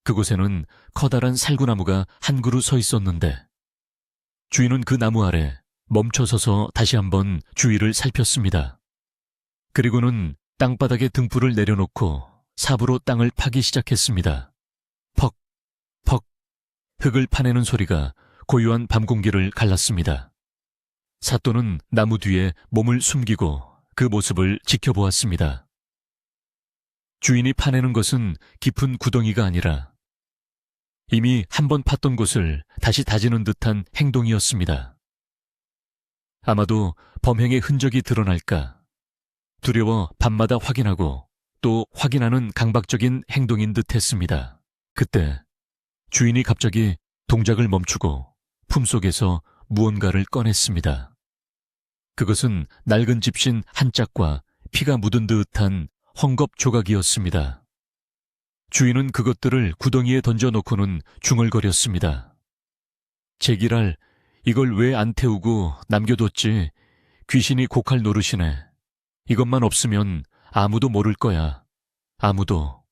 Speaker 1: 그곳에는 커다란 살구나무가 한 그루 서 있었는데 주인은 그 나무 아래 멈춰서서 다시 한번 주위를 살폈습니다. 그리고는 땅바닥에 등불을 내려놓고 삽으로 땅을 파기 시작했습니다. 퍽, 퍽, 흙을 파내는 소리가 고요한 밤 공기를 갈랐습니다. 사또는 나무 뒤에 몸을 숨기고 그 모습을 지켜보았습니다. 주인이 파내는 것은 깊은 구덩이가 아니라 이미 한 번 팠던 곳을 다시 다지는 듯한 행동이었습니다. 아마도 범행의 흔적이 드러날까 두려워 밤마다 확인하고 또 확인하는 강박적인 행동인 듯 했습니다. 그때 주인이 갑자기 동작을 멈추고 품속에서 무언가를 꺼냈습니다. 그것은 낡은 집신 한 짝과 피가 묻은 듯한 헝겊 조각이었습니다. 주인은 그것들을 구덩이에 던져놓고는 중얼거렸습니다. 제기랄, 이걸 왜 안 태우고 남겨뒀지? 귀신이 곡할 노릇이네. 이것만 없으면 아무도 모를 거야. 아무도.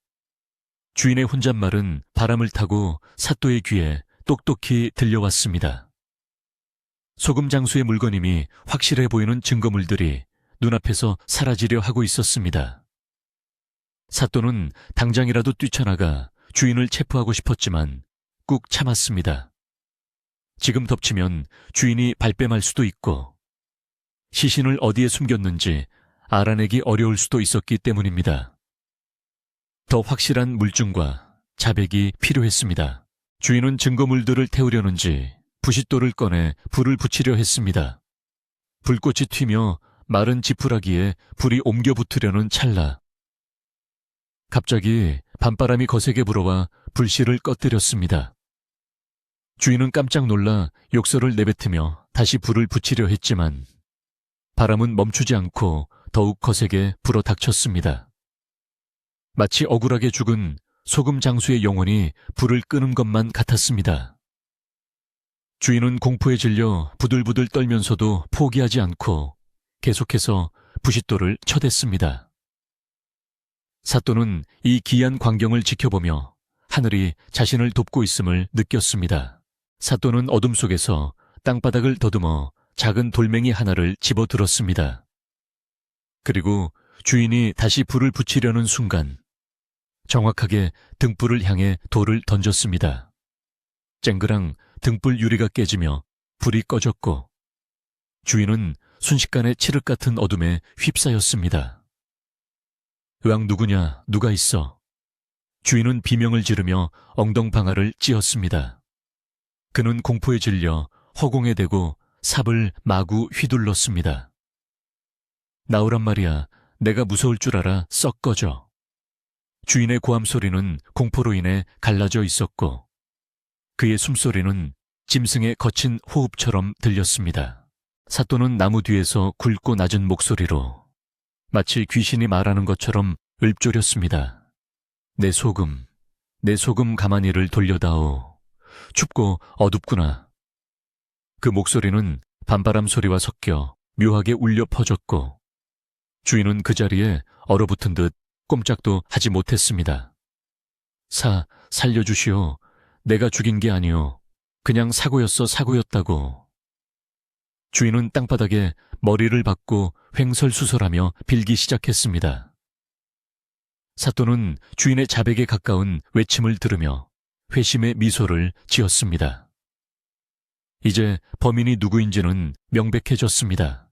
Speaker 1: 주인의 혼잣말은 바람을 타고 사또의 귀에 똑똑히 들려왔습니다. 소금 장수의 물건임이 확실해 보이는 증거물들이 눈앞에서 사라지려 하고 있었습니다. 사또는 당장이라도 뛰쳐나가 주인을 체포하고 싶었지만 꾹 참았습니다. 지금 덮치면 주인이 발뺌할 수도 있고 시신을 어디에 숨겼는지 알아내기 어려울 수도 있었기 때문입니다. 더 확실한 물증과 자백이 필요했습니다. 주인은 증거물들을 태우려는지 부싯돌을 꺼내 불을 붙이려 했습니다. 불꽃이 튀며 마른 지푸라기에 불이 옮겨 붙으려는 찰나 갑자기 밤바람이 거세게 불어와 불씨를 꺼뜨렸습니다. 주인은 깜짝 놀라 욕설을 내뱉으며 다시 불을 붙이려 했지만 바람은 멈추지 않고 더욱 거세게 불어 닥쳤습니다. 마치 억울하게 죽은 소금 장수의 영혼이 불을 끄는 것만 같았습니다. 주인은 공포에 질려 부들부들 떨면서도 포기하지 않고 계속해서 부싯돌을 쳐댔습니다. 사또는 이 기이한 광경을 지켜보며 하늘이 자신을 돕고 있음을 느꼈습니다. 사또는 어둠 속에서 땅바닥을 더듬어 작은 돌멩이 하나를 집어들었습니다. 그리고 주인이 다시 불을 붙이려는 순간 정확하게 등불을 향해 돌을 던졌습니다. 쨍그랑 등불 유리가 깨지며 불이 꺼졌고 주인은 순식간에 칠흑 같은 어둠에 휩싸였습니다. 으앙, 누구냐, 누가 있어? 주인은 비명을 지르며 엉덩방아를 찧었습니다. 그는 공포에 질려 허공에 대고 삽을 마구 휘둘렀습니다. 나오란 말이야. 내가 무서울 줄 알아. 썩 꺼져. 주인의 고함 소리는 공포로 인해 갈라져 있었고 그의 숨소리는 짐승의 거친 호흡처럼 들렸습니다. 사또는 나무 뒤에서 굵고 낮은 목소리로 마치 귀신이 말하는 것처럼 읊조렸습니다. 내 소금 가만히를 돌려다오. 춥고 어둡구나. 그 목소리는 밤바람 소리와 섞여 묘하게 울려 퍼졌고 주인은 그 자리에 얼어붙은 듯 꼼짝도 하지 못했습니다. 살려주시오. 내가 죽인 게 아니오. 그냥 사고였다고. 주인은 땅바닥에 머리를 박고 횡설수설하며 빌기 시작했습니다. 사또는 주인의 자백에 가까운 외침을 들으며 회심의 미소를 지었습니다. 이제 범인이 누구인지는 명백해졌습니다.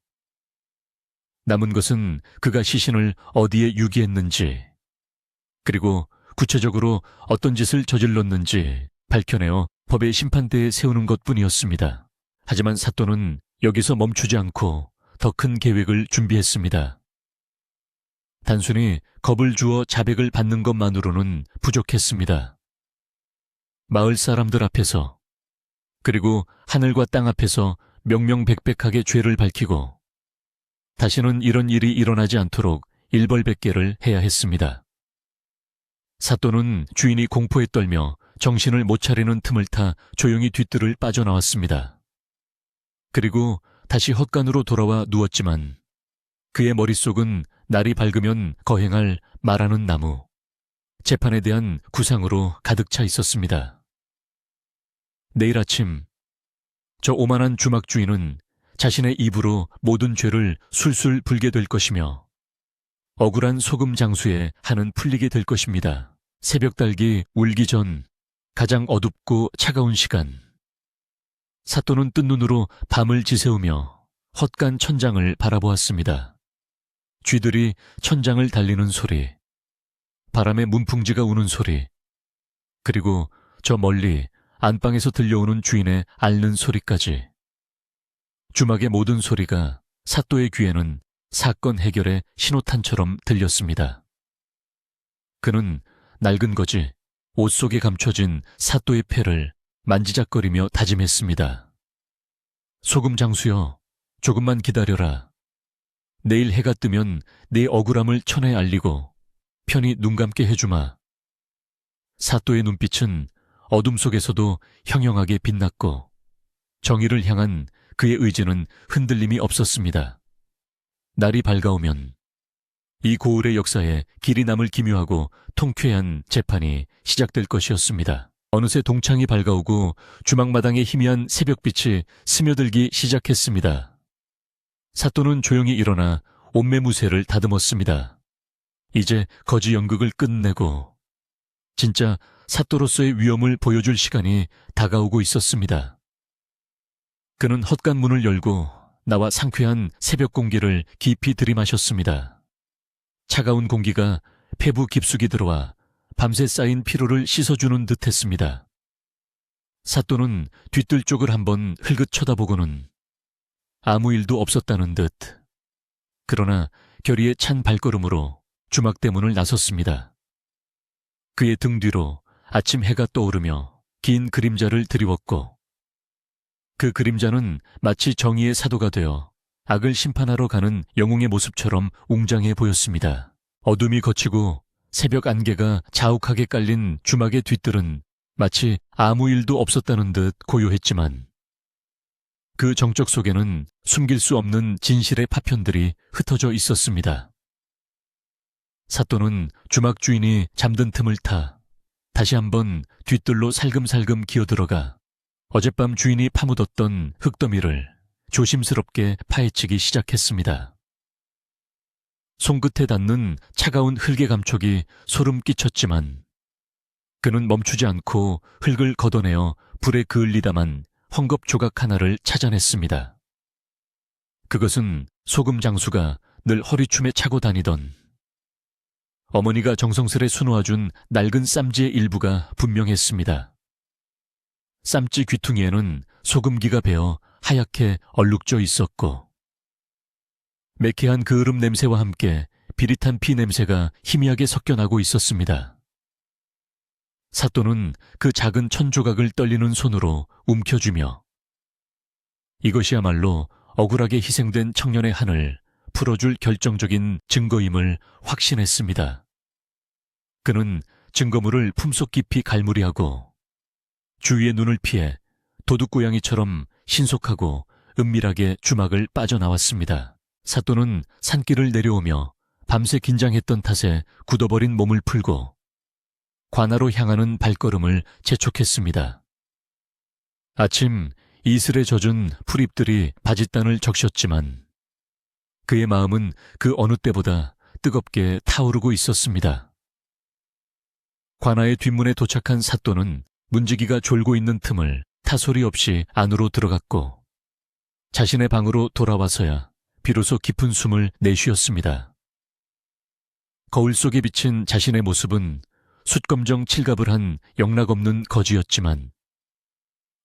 Speaker 1: 남은 것은 그가 시신을 어디에 유기했는지, 그리고 구체적으로 어떤 짓을 저질렀는지 밝혀내어 법의 심판대에 세우는 것뿐이었습니다. 하지만 사또는 여기서 멈추지 않고 더 큰 계획을 준비했습니다. 단순히 겁을 주어 자백을 받는 것만으로는 부족했습니다. 마을 사람들 앞에서, 그리고 하늘과 땅 앞에서 명명백백하게 죄를 밝히고 다시는 이런 일이 일어나지 않도록 일벌백계를 해야 했습니다. 사또는 주인이 공포에 떨며 정신을 못 차리는 틈을 타 조용히 뒤뜰을 빠져나왔습니다. 그리고 다시 헛간으로 돌아와 누웠지만 그의 머릿속은 날이 밝으면 거행할 말하는 나무, 재판에 대한 구상으로 가득 차 있었습니다. 내일 아침 저 오만한 주막 주인은 자신의 입으로 모든 죄를 술술 불게 될 것이며 억울한 소금 장수의 한은 풀리게 될 것입니다. 새벽 달기 울기 전 가장 어둡고 차가운 시간, 사또는 뜬 눈으로 밤을 지새우며 헛간 천장을 바라보았습니다. 쥐들이 천장을 달리는 소리, 바람에 문풍지가 우는 소리, 그리고 저 멀리 안방에서 들려오는 주인의 앓는 소리까지. 주막의 모든 소리가 사또의 귀에는 사건 해결의 신호탄처럼 들렸습니다. 그는 낡은 거지, 옷 속에 감춰진 사또의 패를 만지작거리며 다짐했습니다. 소금 장수여, 조금만 기다려라. 내일 해가 뜨면 네 억울함을 천에 알리고 편히 눈 감게 해주마. 사또의 눈빛은 어둠 속에서도 형형하게 빛났고 정의를 향한 그의 의지는 흔들림이 없었습니다. 날이 밝아오면 이 고을의 역사에 길이 남을 기묘하고 통쾌한 재판이 시작될 것이었습니다. 어느새 동창이 밝아오고 주막마당에 희미한 새벽빛이 스며들기 시작했습니다. 사또는 조용히 일어나 옷매무새를 다듬었습니다. 이제 거지 연극을 끝내고 진짜 사또로서의 위엄을 보여줄 시간이 다가오고 있었습니다. 그는 헛간 문을 열고 나와 상쾌한 새벽 공기를 깊이 들이마셨습니다. 차가운 공기가 폐부 깊숙이 들어와 밤새 쌓인 피로를 씻어주는 듯 했습니다. 사또는 뒤뜰 쪽을 한번 흘긋 쳐다보고는 아무 일도 없었다는 듯, 그러나 결의에 찬 발걸음으로 주막대문을 나섰습니다. 그의 등 뒤로 아침 해가 떠오르며 긴 그림자를 드리웠고, 그 그림자는 마치 정의의 사도가 되어 악을 심판하러 가는 영웅의 모습처럼 웅장해 보였습니다. 어둠이 걷히고 새벽 안개가 자욱하게 깔린 주막의 뒤뜰은 마치 아무 일도 없었다는 듯 고요했지만, 그 정적 속에는 숨길 수 없는 진실의 파편들이 흩어져 있었습니다. 사또는 주막 주인이 잠든 틈을 타 다시 한번 뒤뜰로 살금살금 기어들어가 어젯밤 주인이 파묻었던 흙더미를 조심스럽게 파헤치기 시작했습니다. 손끝에 닿는 차가운 흙의 감촉이 소름 끼쳤지만 그는 멈추지 않고 흙을 걷어내어 불에 그을리다만 헝겊 조각 하나를 찾아냈습니다. 그것은 소금 장수가 늘 허리춤에 차고 다니던, 어머니가 정성스레 수놓아준 낡은 쌈지의 일부가 분명했습니다. 쌈지 귀퉁이에는 소금기가 배어 하얗게 얼룩져 있었고, 매캐한 그을음 냄새와 함께 비릿한 피 냄새가 희미하게 섞여나고 있었습니다. 사또는 그 작은 천조각을 떨리는 손으로 움켜쥐며 이것이야말로 억울하게 희생된 청년의 한을 풀어줄 결정적인 증거임을 확신했습니다. 그는 증거물을 품속 깊이 갈무리하고 주위의 눈을 피해 도둑고양이처럼 신속하고 은밀하게 주막을 빠져나왔습니다. 사또는 산길을 내려오며 밤새 긴장했던 탓에 굳어버린 몸을 풀고 관아로 향하는 발걸음을 재촉했습니다. 아침 이슬에 젖은 풀잎들이 바짓단을 적셨지만 그의 마음은 그 어느 때보다 뜨겁게 타오르고 있었습니다. 관아의 뒷문에 도착한 사또는 문지기가 졸고 있는 틈을 타소리 없이 안으로 들어갔고 자신의 방으로 돌아와서야 비로소 깊은 숨을 내쉬었습니다. 거울 속에 비친 자신의 모습은 숫검정 칠갑을 한 영락없는 거지였지만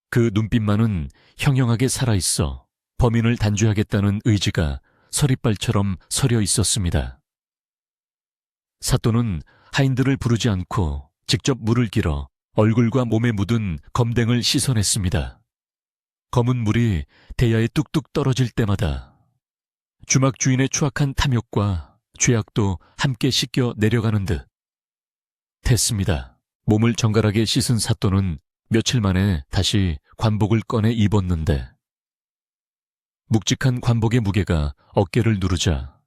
Speaker 1: 그 눈빛만은 형형하게 살아있어 범인을 단죄하겠다는 의지가 서리발처럼 서려 있었습니다. 사또는 하인들을 부르지 않고 직접 물을 길어 얼굴과 몸에 묻은 검댕을 씻어냈습니다. 검은 물이 대야에 뚝뚝 떨어질 때마다 주막 주인의 추악한 탐욕과 죄악도 함께 씻겨 내려가는 듯 됐습니다. 몸을 정갈하게 씻은 사또는 며칠 만에 다시 관복을 꺼내 입었는데 묵직한 관복의 무게가 어깨를 누르자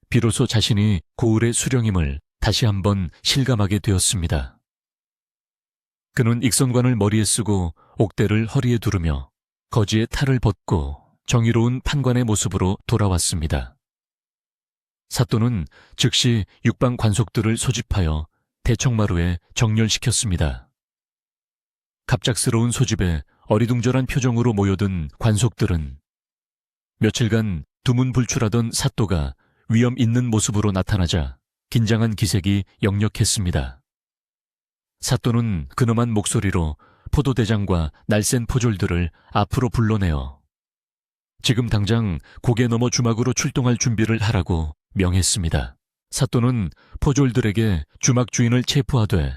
Speaker 1: 비로소 자신이 고을의 수령임을 다시 한번 실감하게 되었습니다. 그는 익선관을 머리에 쓰고 옥대를 허리에 두르며 거지의 탈을 벗고 정의로운 판관의 모습으로 돌아왔습니다. 사또는 즉시 육방 관속들을 소집하여 대청마루에 정렬시켰습니다. 갑작스러운 소집에 어리둥절한 표정으로 모여든 관속들은 며칠간 두문불출하던 사또가 위험 있는 모습으로 나타나자 긴장한 기색이 역력했습니다. 사또는 근엄한 목소리로 포도대장과 날쌘 포졸들을 앞으로 불러내어 지금 당장 고개 넘어 주막으로 출동할 준비를 하라고 명했습니다. 사또는 포졸들에게 주막 주인을 체포하되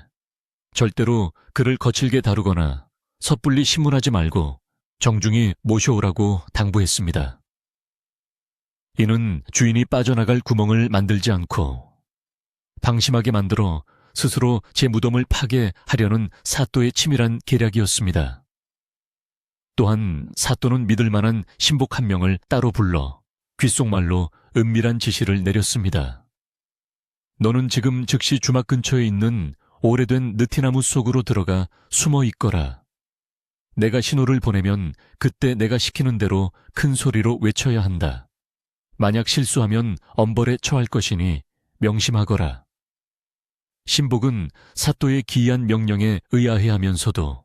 Speaker 1: 절대로 그를 거칠게 다루거나 섣불리 신문하지 말고 정중히 모셔오라고 당부했습니다. 이는 주인이 빠져나갈 구멍을 만들지 않고 방심하게 만들어 스스로 제 무덤을 파괴하려는 사또의 치밀한 계략이었습니다. 또한 사또는 믿을 만한 신복 한 명을 따로 불러 귓속말로 은밀한 지시를 내렸습니다. 너는 지금 즉시 주막 근처에 있는 오래된 느티나무 속으로 들어가 숨어 있거라. 내가 신호를 보내면 그때 내가 시키는 대로 큰 소리로 외쳐야 한다. 만약 실수하면 엄벌에 처할 것이니 명심하거라. 신복은 사또의 기이한 명령에 의아해하면서도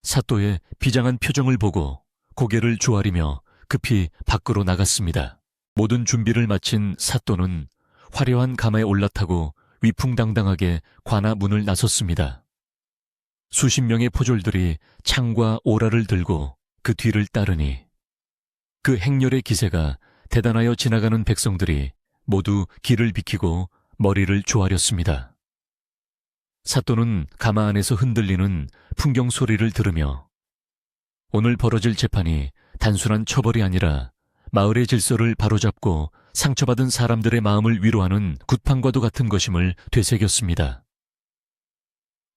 Speaker 1: 사또의 비장한 표정을 보고 고개를 조아리며 급히 밖으로 나갔습니다. 모든 준비를 마친 사또는 화려한 가마에 올라타고 위풍당당하게 관아 문을 나섰습니다. 수십 명의 포졸들이 창과 오라를 들고 그 뒤를 따르니 그 행렬의 기세가 대단하여 지나가는 백성들이 모두 길을 비키고 머리를 조아렸습니다. 사또는 가마 안에서 흔들리는 풍경 소리를 들으며 오늘 벌어질 재판이 단순한 처벌이 아니라 마을의 질서를 바로잡고 상처받은 사람들의 마음을 위로하는 굿판과도 같은 것임을 되새겼습니다.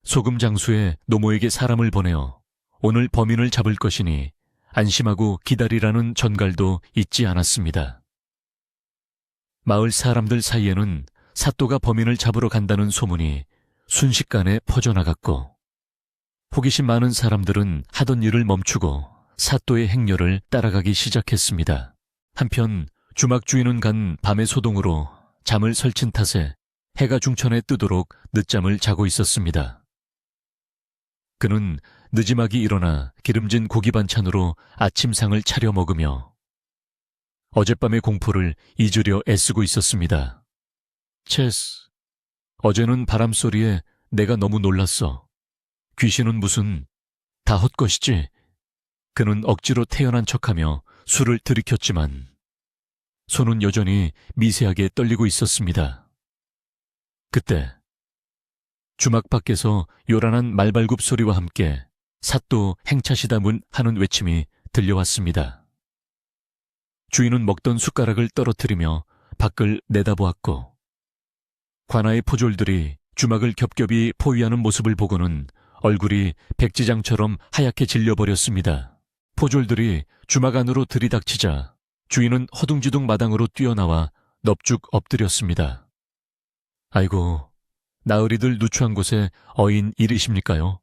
Speaker 1: 소금 장수에 노모에게 사람을 보내어 오늘 범인을 잡을 것이니 안심하고 기다리라는 전갈도 잊지 않았습니다. 마을 사람들 사이에는 사또가 범인을 잡으러 간다는 소문이 순식간에 퍼져나갔고 호기심 많은 사람들은 하던 일을 멈추고 사또의 행렬을 따라가기 시작했습니다. 한편 주막 주인은 간 밤의 소동으로 잠을 설친 탓에 해가 중천에 뜨도록 늦잠을 자고 있었습니다. 그는 느지막이 일어나 기름진 고기 반찬으로 아침상을 차려 먹으며 어젯밤의 공포를 잊으려 애쓰고 있었습니다. 체스, 어제는 바람소리에 내가 너무 놀랐어. 귀신은 무슨 다 헛것이지. 그는 억지로 태연한 척하며 술을 들이켰지만 손은 여전히 미세하게 떨리고 있었습니다. 그때 주막 밖에서 요란한 말발굽 소리와 함께 사또 행차시다문 하는 외침이 들려왔습니다. 주인은 먹던 숟가락을 떨어뜨리며 밖을 내다보았고 관아의 포졸들이 주막을 겹겹이 포위하는 모습을 보고는 얼굴이 백지장처럼 하얗게 질려버렸습니다. 포졸들이 주막 안으로 들이닥치자 주인은 허둥지둥 마당으로 뛰어나와 넙죽 엎드렸습니다. 아이고, 나으리들 누추한 곳에 어인 일이십니까요?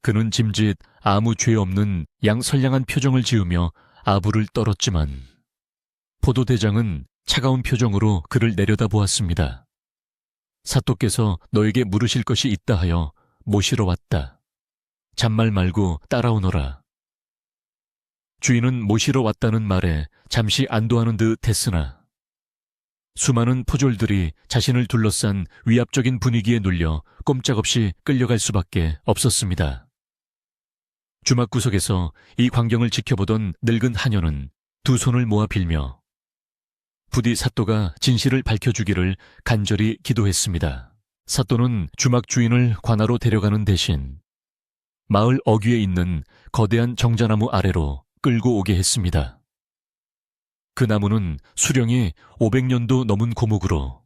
Speaker 1: 그는 짐짓 아무 죄 없는 양선량한 표정을 지으며 아부를 떨었지만 포도대장은 차가운 표정으로 그를 내려다보았습니다. 사또께서 너에게 물으실 것이 있다 하여 모시러 왔다. 잔말 말고 따라오너라. 주인은 모시러 왔다는 말에 잠시 안도하는 듯 했으나 수많은 포졸들이 자신을 둘러싼 위압적인 분위기에 눌려 꼼짝없이 끌려갈 수밖에 없었습니다. 주막 구석에서 이 광경을 지켜보던 늙은 하녀는 두 손을 모아 빌며 부디 사또가 진실을 밝혀주기를 간절히 기도했습니다. 사또는 주막 주인을 관아로 데려가는 대신 마을 어귀에 있는 거대한 정자나무 아래로 끌고 오게 했습니다. 그 나무는 수령이 500년도 넘은 고목으로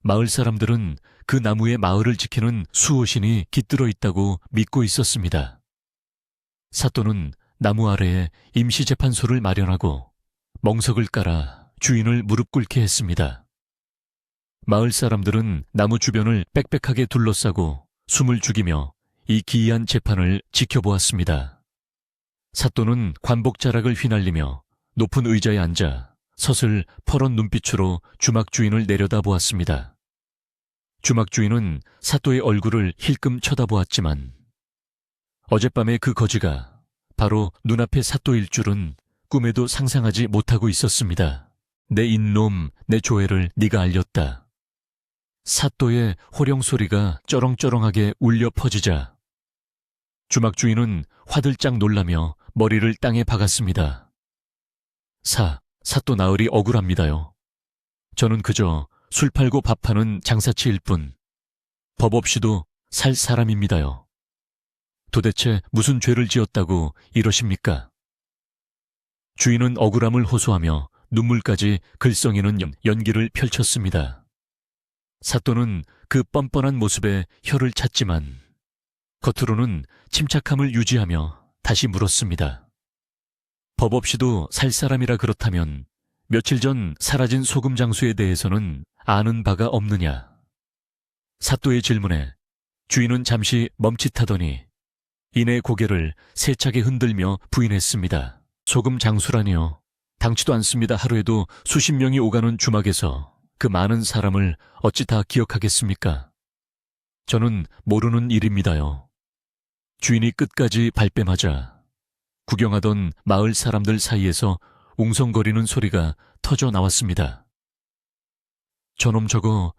Speaker 1: 마을 사람들은 그 나무에 마을을 지키는 수호신이 깃들어 있다고 믿고 있었습니다. 사또는 나무 아래에 임시재판소를 마련하고 멍석을 깔아 주인을 무릎 꿇게 했습니다. 마을 사람들은 나무 주변을 빽빽하게 둘러싸고 숨을 죽이며 이 기이한 재판을 지켜보았습니다. 사또는 관복자락을 휘날리며 높은 의자에 앉아 서슬 퍼런 눈빛으로 주막 주인을 내려다보았습니다. 주막 주인은 사또의 얼굴을 힐끔 쳐다보았지만 어젯밤의 그 거지가 바로 눈앞의 사또일 줄은 꿈에도 상상하지 못하고 있었습니다. 내 인놈, 내 조회를 네가 알렸다. 사또의 호령 소리가 쩌렁쩌렁하게 울려 퍼지자 주막 주인은 화들짝 놀라며 머리를 땅에 박았습니다. 사또 나으리 억울합니다요. 저는 그저 술 팔고 밥 파는 장사치일 뿐 법 없이도 살 사람입니다요. 도대체 무슨 죄를 지었다고 이러십니까? 주인은 억울함을 호소하며 눈물까지 글썽이는 연기를 펼쳤습니다. 사또는 그 뻔뻔한 모습에 혀를 찼지만 겉으로는 침착함을 유지하며 다시 물었습니다. 법 없이도 살 사람이라 그렇다면 며칠 전 사라진 소금 장수에 대해서는 아는 바가 없느냐? 사또의 질문에 주인은 잠시 멈칫하더니 이내 고개를 세차게 흔들며 부인했습니다. 소금 장수라니요. 당치도 않습니다. 하루에도 수십 명이 오가는 주막에서 그 많은 사람을 어찌 다 기억하겠습니까? 저는 모르는 일입니다요. 주인이 끝까지 발뺌하자 구경하던 마을 사람들 사이에서 웅성거리는 소리가 터져 나왔습니다. 저놈 저거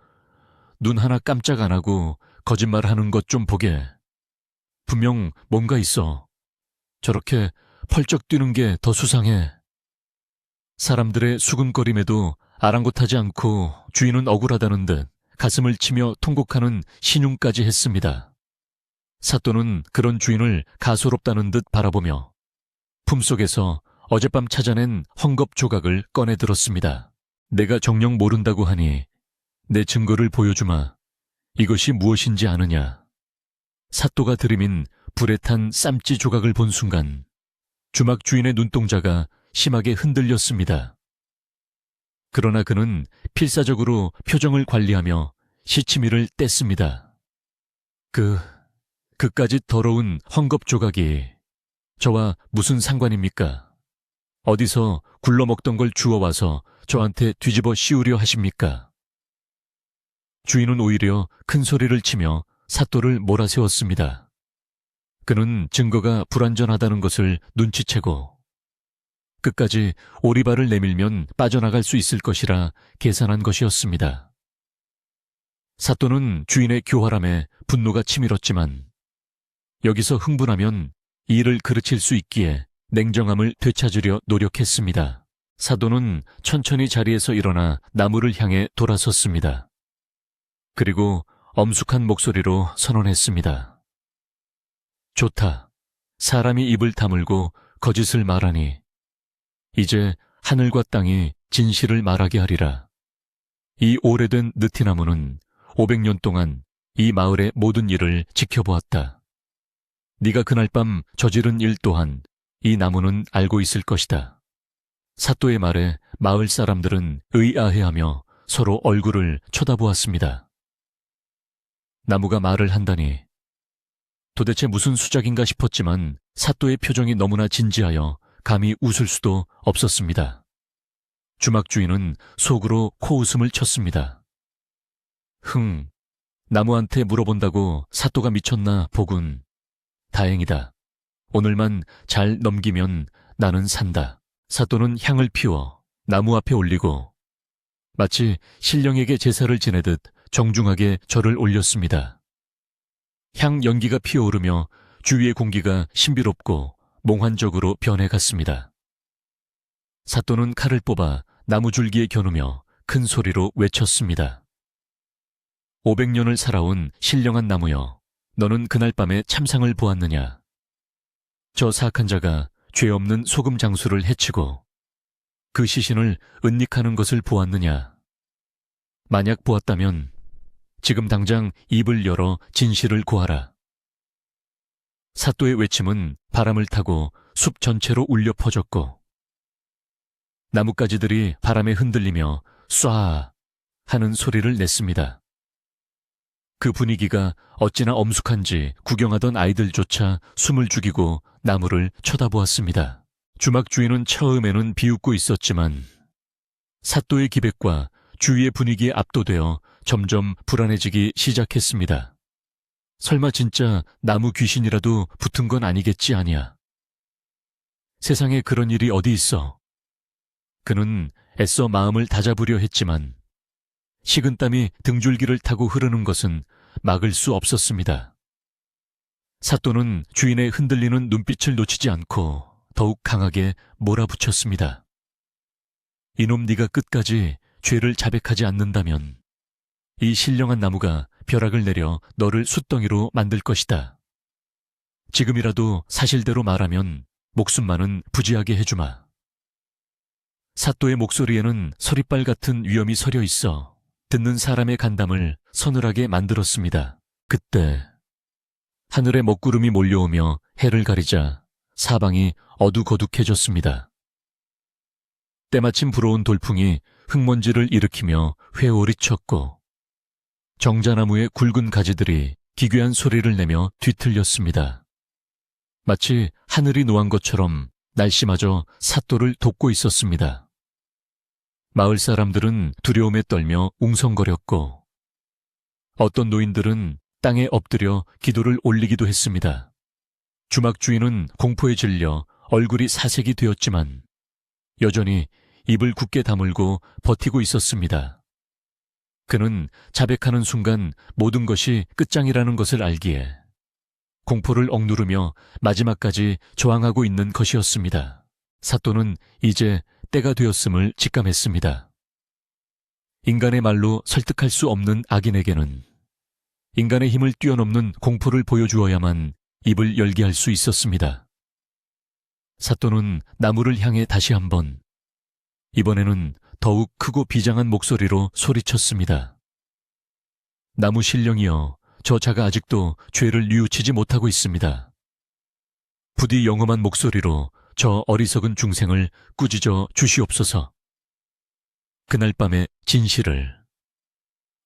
Speaker 1: 눈 하나 깜짝 안 하고 거짓말하는 것 좀 보게. 분명 뭔가 있어. 저렇게 펄쩍 뛰는 게 더 수상해. 사람들의 수군거림에도 아랑곳하지 않고 주인은 억울하다는 듯 가슴을 치며 통곡하는 신용까지 했습니다. 사또는 그런 주인을 가소롭다는 듯 바라보며 품속에서 어젯밤 찾아낸 헝겊 조각을 꺼내 들었습니다. 내가 정녕 모른다고 하니 내 증거를 보여주마. 이것이 무엇인지 아느냐. 사또가 들이민 불에 탄 쌈지 조각을 본 순간 주막 주인의 눈동자가 심하게 흔들렸습니다. 그러나 그는 필사적으로 표정을 관리하며 시치미를 뗐습니다. 그까지 더러운 헝겊 조각이 저와 무슨 상관입니까? 어디서 굴러먹던 걸 주워와서 저한테 뒤집어 씌우려 하십니까? 주인은 오히려 큰 소리를 치며 사또를 몰아세웠습니다. 그는 증거가 불완전하다는 것을 눈치채고 끝까지 오리발을 내밀면 빠져나갈 수 있을 것이라 계산한 것이었습니다. 사또는 주인의 교활함에 분노가 치밀었지만 여기서 흥분하면 일을 그르칠 수 있기에 냉정함을 되찾으려 노력했습니다. 사도는 천천히 자리에서 일어나 나무를 향해 돌아섰습니다. 그리고 엄숙한 목소리로 선언했습니다. 좋다. 사람이 입을 다물고 거짓을 말하니 이제 하늘과 땅이 진실을 말하게 하리라. 이 오래된 느티나무는 500년 동안 이 마을의 모든 일을 지켜보았다. 네가 그날 밤 저지른 일 또한 이 나무는 알고 있을 것이다. 사또의 말에 마을 사람들은 의아해하며 서로 얼굴을 쳐다보았습니다. 나무가 말을 한다니 도대체 무슨 수작인가 싶었지만 사또의 표정이 너무나 진지하여 감히 웃을 수도 없었습니다. 주막 주인은 속으로 코웃음을 쳤습니다. 나무한테 물어본다고 사또가 미쳤나 보군. 다행이다. 오늘만 잘 넘기면 나는 산다. 사또는 향을 피워 나무 앞에 올리고 마치 신령에게 제사를 지내듯 정중하게 절을 올렸습니다. 향 연기가 피어오르며 주위의 공기가 신비롭고 몽환적으로 변해갔습니다. 사또는 칼을 뽑아 나무줄기에 겨누며 큰 소리로 외쳤습니다. 500년을 살아온 신령한 나무여, 너는 그날 밤에 참상을 보았느냐? 저 사악한 자가 죄 없는 소금 장수를 해치고 그 시신을 은닉하는 것을 보았느냐? 만약 보았다면 지금 당장 입을 열어 진실을 고하라. 사또의 외침은 바람을 타고 숲 전체로 울려 퍼졌고 나뭇가지들이 바람에 흔들리며 쏴 하는 소리를 냈습니다. 그 분위기가 어찌나 엄숙한지 구경하던 아이들조차 숨을 죽이고 나무를 쳐다보았습니다. 주막 주인은 처음에는 비웃고 있었지만 사또의 기백과 주위의 분위기에 압도되어 점점 불안해지기 시작했습니다. 설마 진짜 나무 귀신이라도 붙은 건 아니겠지 아니야. 세상에 그런 일이 어디 있어. 그는 애써 마음을 다잡으려 했지만 식은땀이 등줄기를 타고 흐르는 것은 막을 수 없었습니다. 사또는 주인의 흔들리는 눈빛을 놓치지 않고 더욱 강하게 몰아붙였습니다. 이놈 네가 끝까지 죄를 자백하지 않는다면 이 신령한 나무가 벼락을 내려 너를 숫덩이로 만들 것이다. 지금이라도 사실대로 말하면 목숨만은 부지하게 해주마. 사또의 목소리에는 서리빨 같은 위엄이 서려 있어 듣는 사람의 간담을 서늘하게 만들었습니다. 그때 하늘에 먹구름이 몰려오며 해를 가리자 사방이 어두거둑해졌습니다. 때마침 불어온 돌풍이 흙먼지를 일으키며 회오리 쳤고 정자나무의 굵은 가지들이 기괴한 소리를 내며 뒤틀렸습니다. 마치 하늘이 노한 것처럼 날씨마저 사또를 돕고 있었습니다. 마을 사람들은 두려움에 떨며 웅성거렸고 어떤 노인들은 땅에 엎드려 기도를 올리기도 했습니다. 주막 주인은 공포에 질려 얼굴이 사색이 되었지만 여전히 입을 굳게 다물고 버티고 있었습니다. 그는 자백하는 순간 모든 것이 끝장이라는 것을 알기에 공포를 억누르며 마지막까지 저항하고 있는 것이었습니다. 사또는 이제 때가 되었음을 직감했습니다. 인간의 말로 설득할 수 없는 악인에게는 인간의 힘을 뛰어넘는 공포를 보여주어야만 입을 열게 할 수 있었습니다. 사또는 나무를 향해 다시 한번, 이번에는 더욱 크고 비장한 목소리로 소리쳤습니다. 나무 신령이여, 저 자가 아직도 죄를 뉘우치지 못하고 있습니다. 부디 영험한 목소리로 저 어리석은 중생을 꾸짖어 주시옵소서. 그날 밤의 진실을,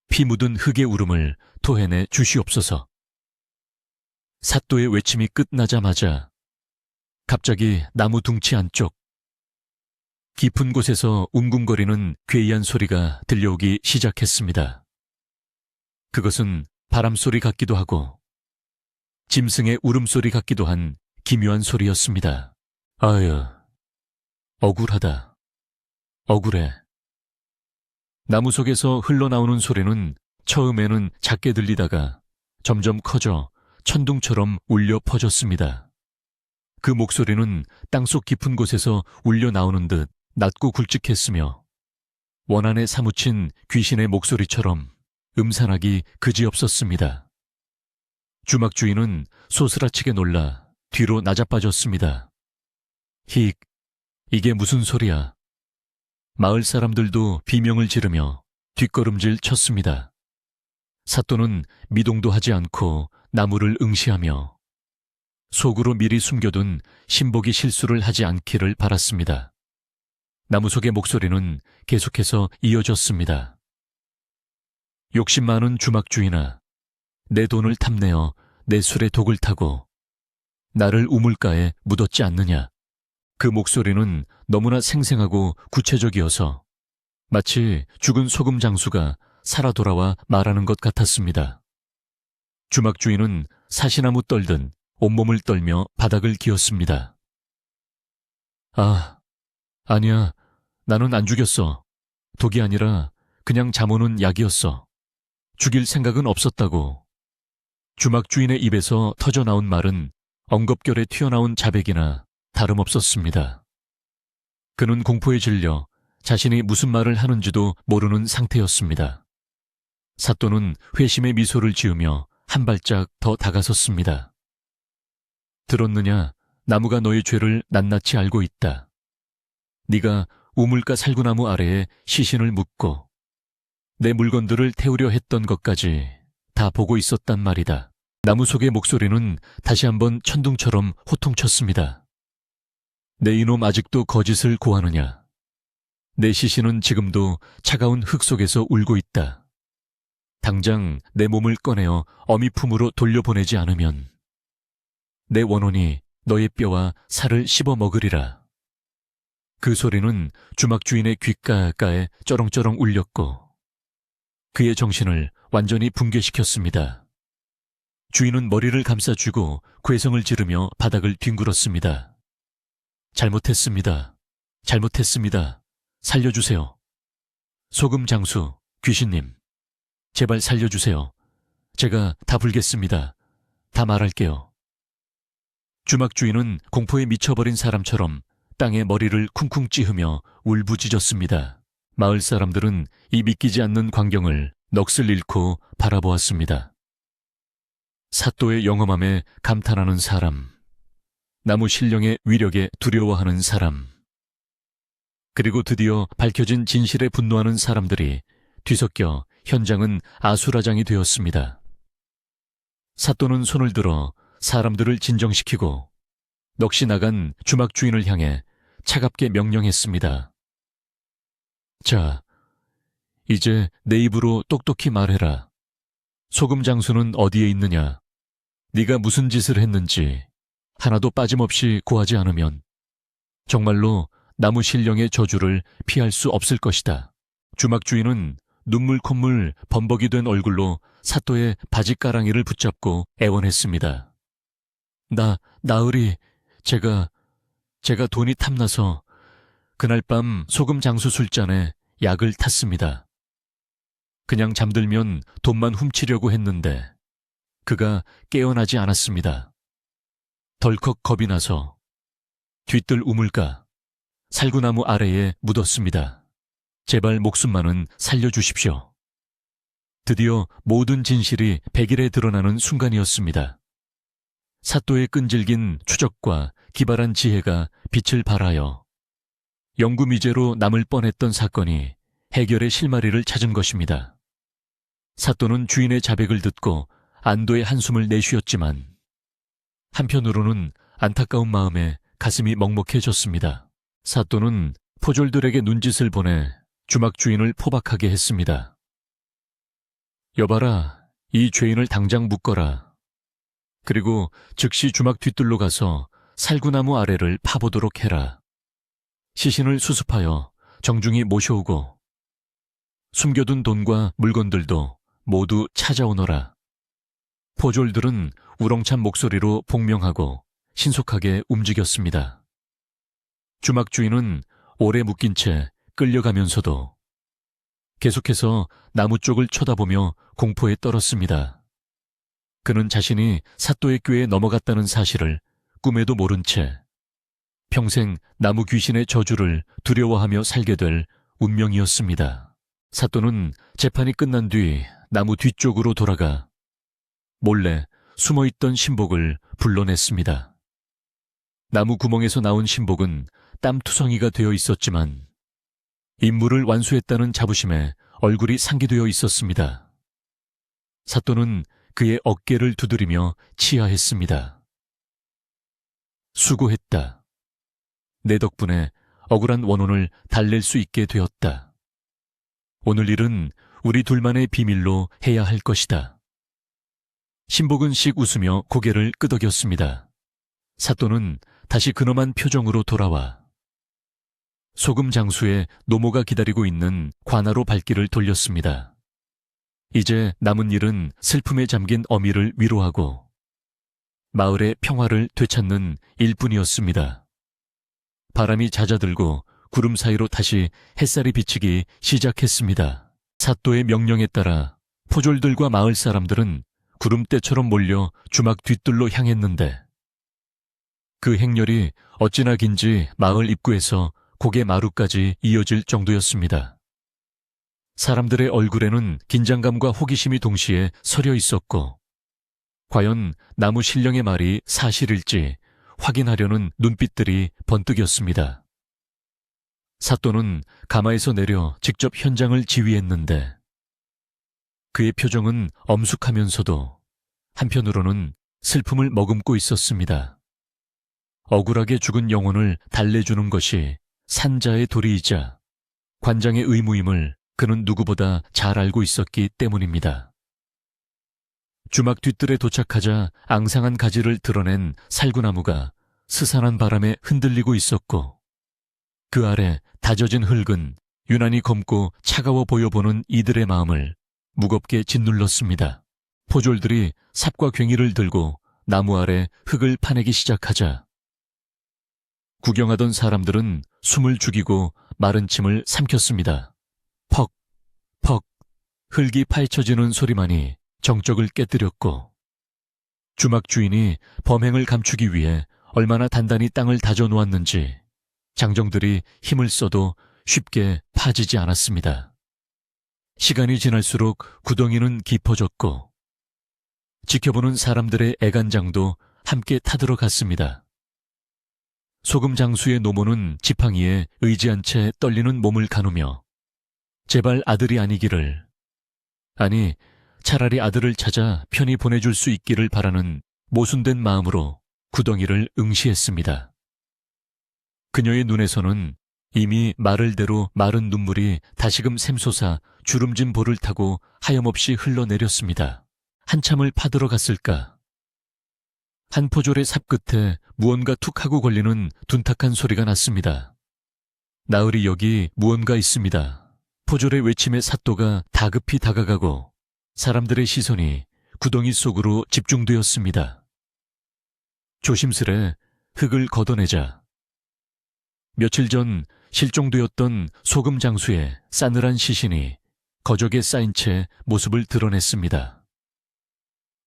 Speaker 1: 피 묻은 흙의 울음을 토해내 주시옵소서. 사또의 외침이 끝나자마자 갑자기 나무 둥치 안쪽 깊은 곳에서 웅궁거리는 괴이한 소리가 들려오기 시작했습니다. 그것은 바람소리 같기도 하고 짐승의 울음소리 같기도 한 기묘한 소리였습니다. 아유, 억울하다. 억울해. 나무 속에서 흘러나오는 소리는 처음에는 작게 들리다가 점점 커져 천둥처럼 울려 퍼졌습니다. 그 목소리는 땅속 깊은 곳에서 울려 나오는 듯 낮고 굵직했으며 원한에 사무친 귀신의 목소리처럼 음산하기 그지없었습니다. 주막 주인은 소스라치게 놀라 뒤로 나자빠졌습니다. 힉, 이게 무슨 소리야? 마을 사람들도 비명을 지르며 뒷걸음질 쳤습니다. 사또는 미동도 하지 않고 나무를 응시하며 속으로 미리 숨겨둔 신복이 실수를 하지 않기를 바랐습니다. 나무 속의 목소리는 계속해서 이어졌습니다. 욕심 많은 주막 주인아, 내 돈을 탐내어 내 술에 독을 타고 나를 우물가에 묻었지 않느냐. 그 목소리는 너무나 생생하고 구체적이어서 마치 죽은 소금 장수가 살아 돌아와 말하는 것 같았습니다. 주막 주인은 사시나무 떨듯 온몸을 떨며 바닥을 기었습니다. 아, 아니야. 나는 안 죽였어. 독이 아니라 그냥 잠오는 약이었어. 죽일 생각은 없었다고. 주막 주인의 입에서 터져나온 말은 엉겁결에 튀어나온 자백이나 다름없었습니다. 그는 공포에 질려 자신이 무슨 말을 하는지도 모르는 상태였습니다. 사또는 회심의 미소를 지으며 한 발짝 더 다가섰습니다. 들었느냐? 나무가 너의 죄를 낱낱이 알고 있다. 네가 우물가 살구나무 아래에 시신을 묻고 내 물건들을 태우려 했던 것까지 다 보고 있었단 말이다. 나무 속의 목소리는 다시 한번 천둥처럼 호통쳤습니다. 내 이놈 아직도 거짓을 고하느냐? 내 시신은 지금도 차가운 흙 속에서 울고 있다. 당장 내 몸을 꺼내어 어미 품으로 돌려보내지 않으면 내 원혼이 너의 뼈와 살을 씹어 먹으리라. 그 소리는 주막 주인의 귓가에 쩌렁쩌렁 울렸고 그의 정신을 완전히 붕괴시켰습니다. 주인은 머리를 감싸쥐고 괴성을 지르며 바닥을 뒹굴었습니다. 잘못했습니다. 잘못했습니다. 살려주세요. 소금 장수, 귀신님. 제발 살려주세요. 제가 다 불겠습니다. 다 말할게요. 주막 주인은 공포에 미쳐버린 사람처럼 땅에 머리를 쿵쿵 찌으며 울부짖었습니다. 마을 사람들은 이 믿기지 않는 광경을 넋을 잃고 바라보았습니다. 사또의 영험함에 감탄하는 사람, 나무 신령의 위력에 두려워하는 사람, 그리고 드디어 밝혀진 진실에 분노하는 사람들이 뒤섞여 현장은 아수라장이 되었습니다. 사또는 손을 들어 사람들을 진정시키고 넋이 나간 주막 주인을 향해 차갑게 명령했습니다. 자, 이제 내 입으로 똑똑히 말해라. 소금 장수는 어디에 있느냐? 네가 무슨 짓을 했는지 하나도 빠짐없이 고하지 않으면 정말로 나무 신령의 저주를 피할 수 없을 것이다. 주막 주인은 눈물 콧물 범벅이 된 얼굴로 사또의 바지가랑이를 붙잡고 애원했습니다. 나으리, 제가 돈이 탐나서 그날 밤 소금 장수 술잔에 약을 탔습니다. 그냥 잠들면 돈만 훔치려고 했는데 그가 깨어나지 않았습니다. 덜컥 겁이 나서 뒤뜰 우물가 살구나무 아래에 묻었습니다. 제발 목숨만은 살려주십시오. 드디어 모든 진실이 백일에 드러나는 순간이었습니다. 사또의 끈질긴 추적과 기발한 지혜가 빛을 발하여 영구미제로 남을 뻔했던 사건이 해결의 실마리를 찾은 것입니다. 사또는 주인의 자백을 듣고 안도의 한숨을 내쉬었지만 한편으로는 안타까운 마음에 가슴이 먹먹해졌습니다. 사또는 포졸들에게 눈짓을 보내 주막 주인을 포박하게 했습니다. 여봐라, 이 죄인을 당장 묶어라. 그리고 즉시 주막 뒤뜰로 가서 살구나무 아래를 파보도록 해라. 시신을 수습하여 정중히 모셔오고 숨겨둔 돈과 물건들도 모두 찾아오너라. 포졸들은 우렁찬 목소리로 복명하고 신속하게 움직였습니다. 주막 주인은 오래 묶인 채 끌려가면서도 계속해서 나무 쪽을 쳐다보며 공포에 떨었습니다. 그는 자신이 사또의 꾀에 넘어갔다는 사실을 꿈에도 모른 채 평생 나무 귀신의 저주를 두려워하며 살게 될 운명이었습니다. 사또는 재판이 끝난 뒤 나무 뒤쪽으로 돌아가 몰래 숨어있던 신복을 불러냈습니다. 나무 구멍에서 나온 신복은 땀투성이가 되어 있었지만 임무를 완수했다는 자부심에 얼굴이 상기되어 있었습니다. 사또는 그의 어깨를 두드리며 치하했습니다. 수고했다. 내 덕분에 억울한 원혼을 달랠 수 있게 되었다. 오늘 일은 우리 둘만의 비밀로 해야 할 것이다. 신복은 씩 웃으며 고개를 끄덕였습니다. 사또는 다시 근엄한 표정으로 돌아와 소금 장수에 노모가 기다리고 있는 관아로 발길을 돌렸습니다. 이제 남은 일은 슬픔에 잠긴 어미를 위로하고 마을의 평화를 되찾는 일뿐이었습니다. 바람이 잦아들고 구름 사이로 다시 햇살이 비치기 시작했습니다. 사또의 명령에 따라 포졸들과 마을 사람들은 구름대처럼 몰려 주막 뒤뜰로 향했는데 그 행렬이 어찌나 긴지 마을 입구에서 고개 마루까지 이어질 정도였습니다. 사람들의 얼굴에는 긴장감과 호기심이 동시에 서려 있었고 과연 나무 신령의 말이 사실일지 확인하려는 눈빛들이 번뜩였습니다. 사또는 가마에서 내려 직접 현장을 지휘했는데 그의 표정은 엄숙하면서도 한편으로는 슬픔을 머금고 있었습니다. 억울하게 죽은 영혼을 달래주는 것이 산자의 도리이자 관장의 의무임을 그는 누구보다 잘 알고 있었기 때문입니다. 주막 뒤뜰에 도착하자 앙상한 가지를 드러낸 살구나무가 스산한 바람에 흔들리고 있었고 그 아래 다져진 흙은 유난히 검고 차가워 보여 보는 이들의 마음을 무겁게 짓눌렀습니다. 포졸들이 삽과 괭이를 들고 나무 아래 흙을 파내기 시작하자 구경하던 사람들은 숨을 죽이고 마른 침을 삼켰습니다. 퍽, 퍽, 흙이 파헤쳐지는 소리만이 정적을 깨뜨렸고 주막 주인이 범행을 감추기 위해 얼마나 단단히 땅을 다져 놓았는지 장정들이 힘을 써도 쉽게 파지지 않았습니다. 시간이 지날수록 구덩이는 깊어졌고 지켜보는 사람들의 애간장도 함께 타들어갔습니다. 소금 장수의 노모는 지팡이에 의지한 채 떨리는 몸을 가누며 제발 아들이 아니기를, 아니 차라리 아들을 찾아 편히 보내줄 수 있기를 바라는 모순된 마음으로 구덩이를 응시했습니다. 그녀의 눈에서는 이미 마를 대로 마른 눈물이 다시금 샘솟아 주름진 볼을 타고 하염없이 흘러내렸습니다. 한참을 파들어갔을까? 한 포졸의 삽 끝에 무언가 툭 하고 걸리는 둔탁한 소리가 났습니다. 나으리 여기 무언가 있습니다. 포졸의 외침에 사또가 다급히 다가가고 사람들의 시선이 구덩이 속으로 집중되었습니다. 조심스레 흙을 걷어내자 며칠 전 실종되었던 소금 장수의 싸늘한 시신이 거적에 쌓인 채 모습을 드러냈습니다.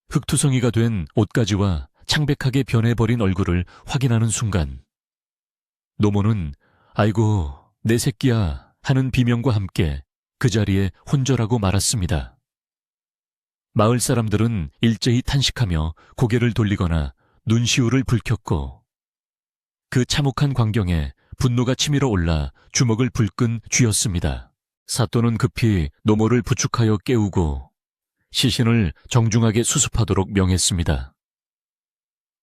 Speaker 1: 흙투성이가 된 옷가지와 창백하게 변해버린 얼굴을 확인하는 순간 노모는 아이고 내 새끼야 하는 비명과 함께 그 자리에 혼절하고 말았습니다. 마을 사람들은 일제히 탄식하며 고개를 돌리거나 눈시울을 붉혔고 그 참혹한 광경에 분노가 치밀어 올라 주먹을 불끈 쥐었습니다. 사또는 급히 노모를 부축하여 깨우고 시신을 정중하게 수습하도록 명했습니다.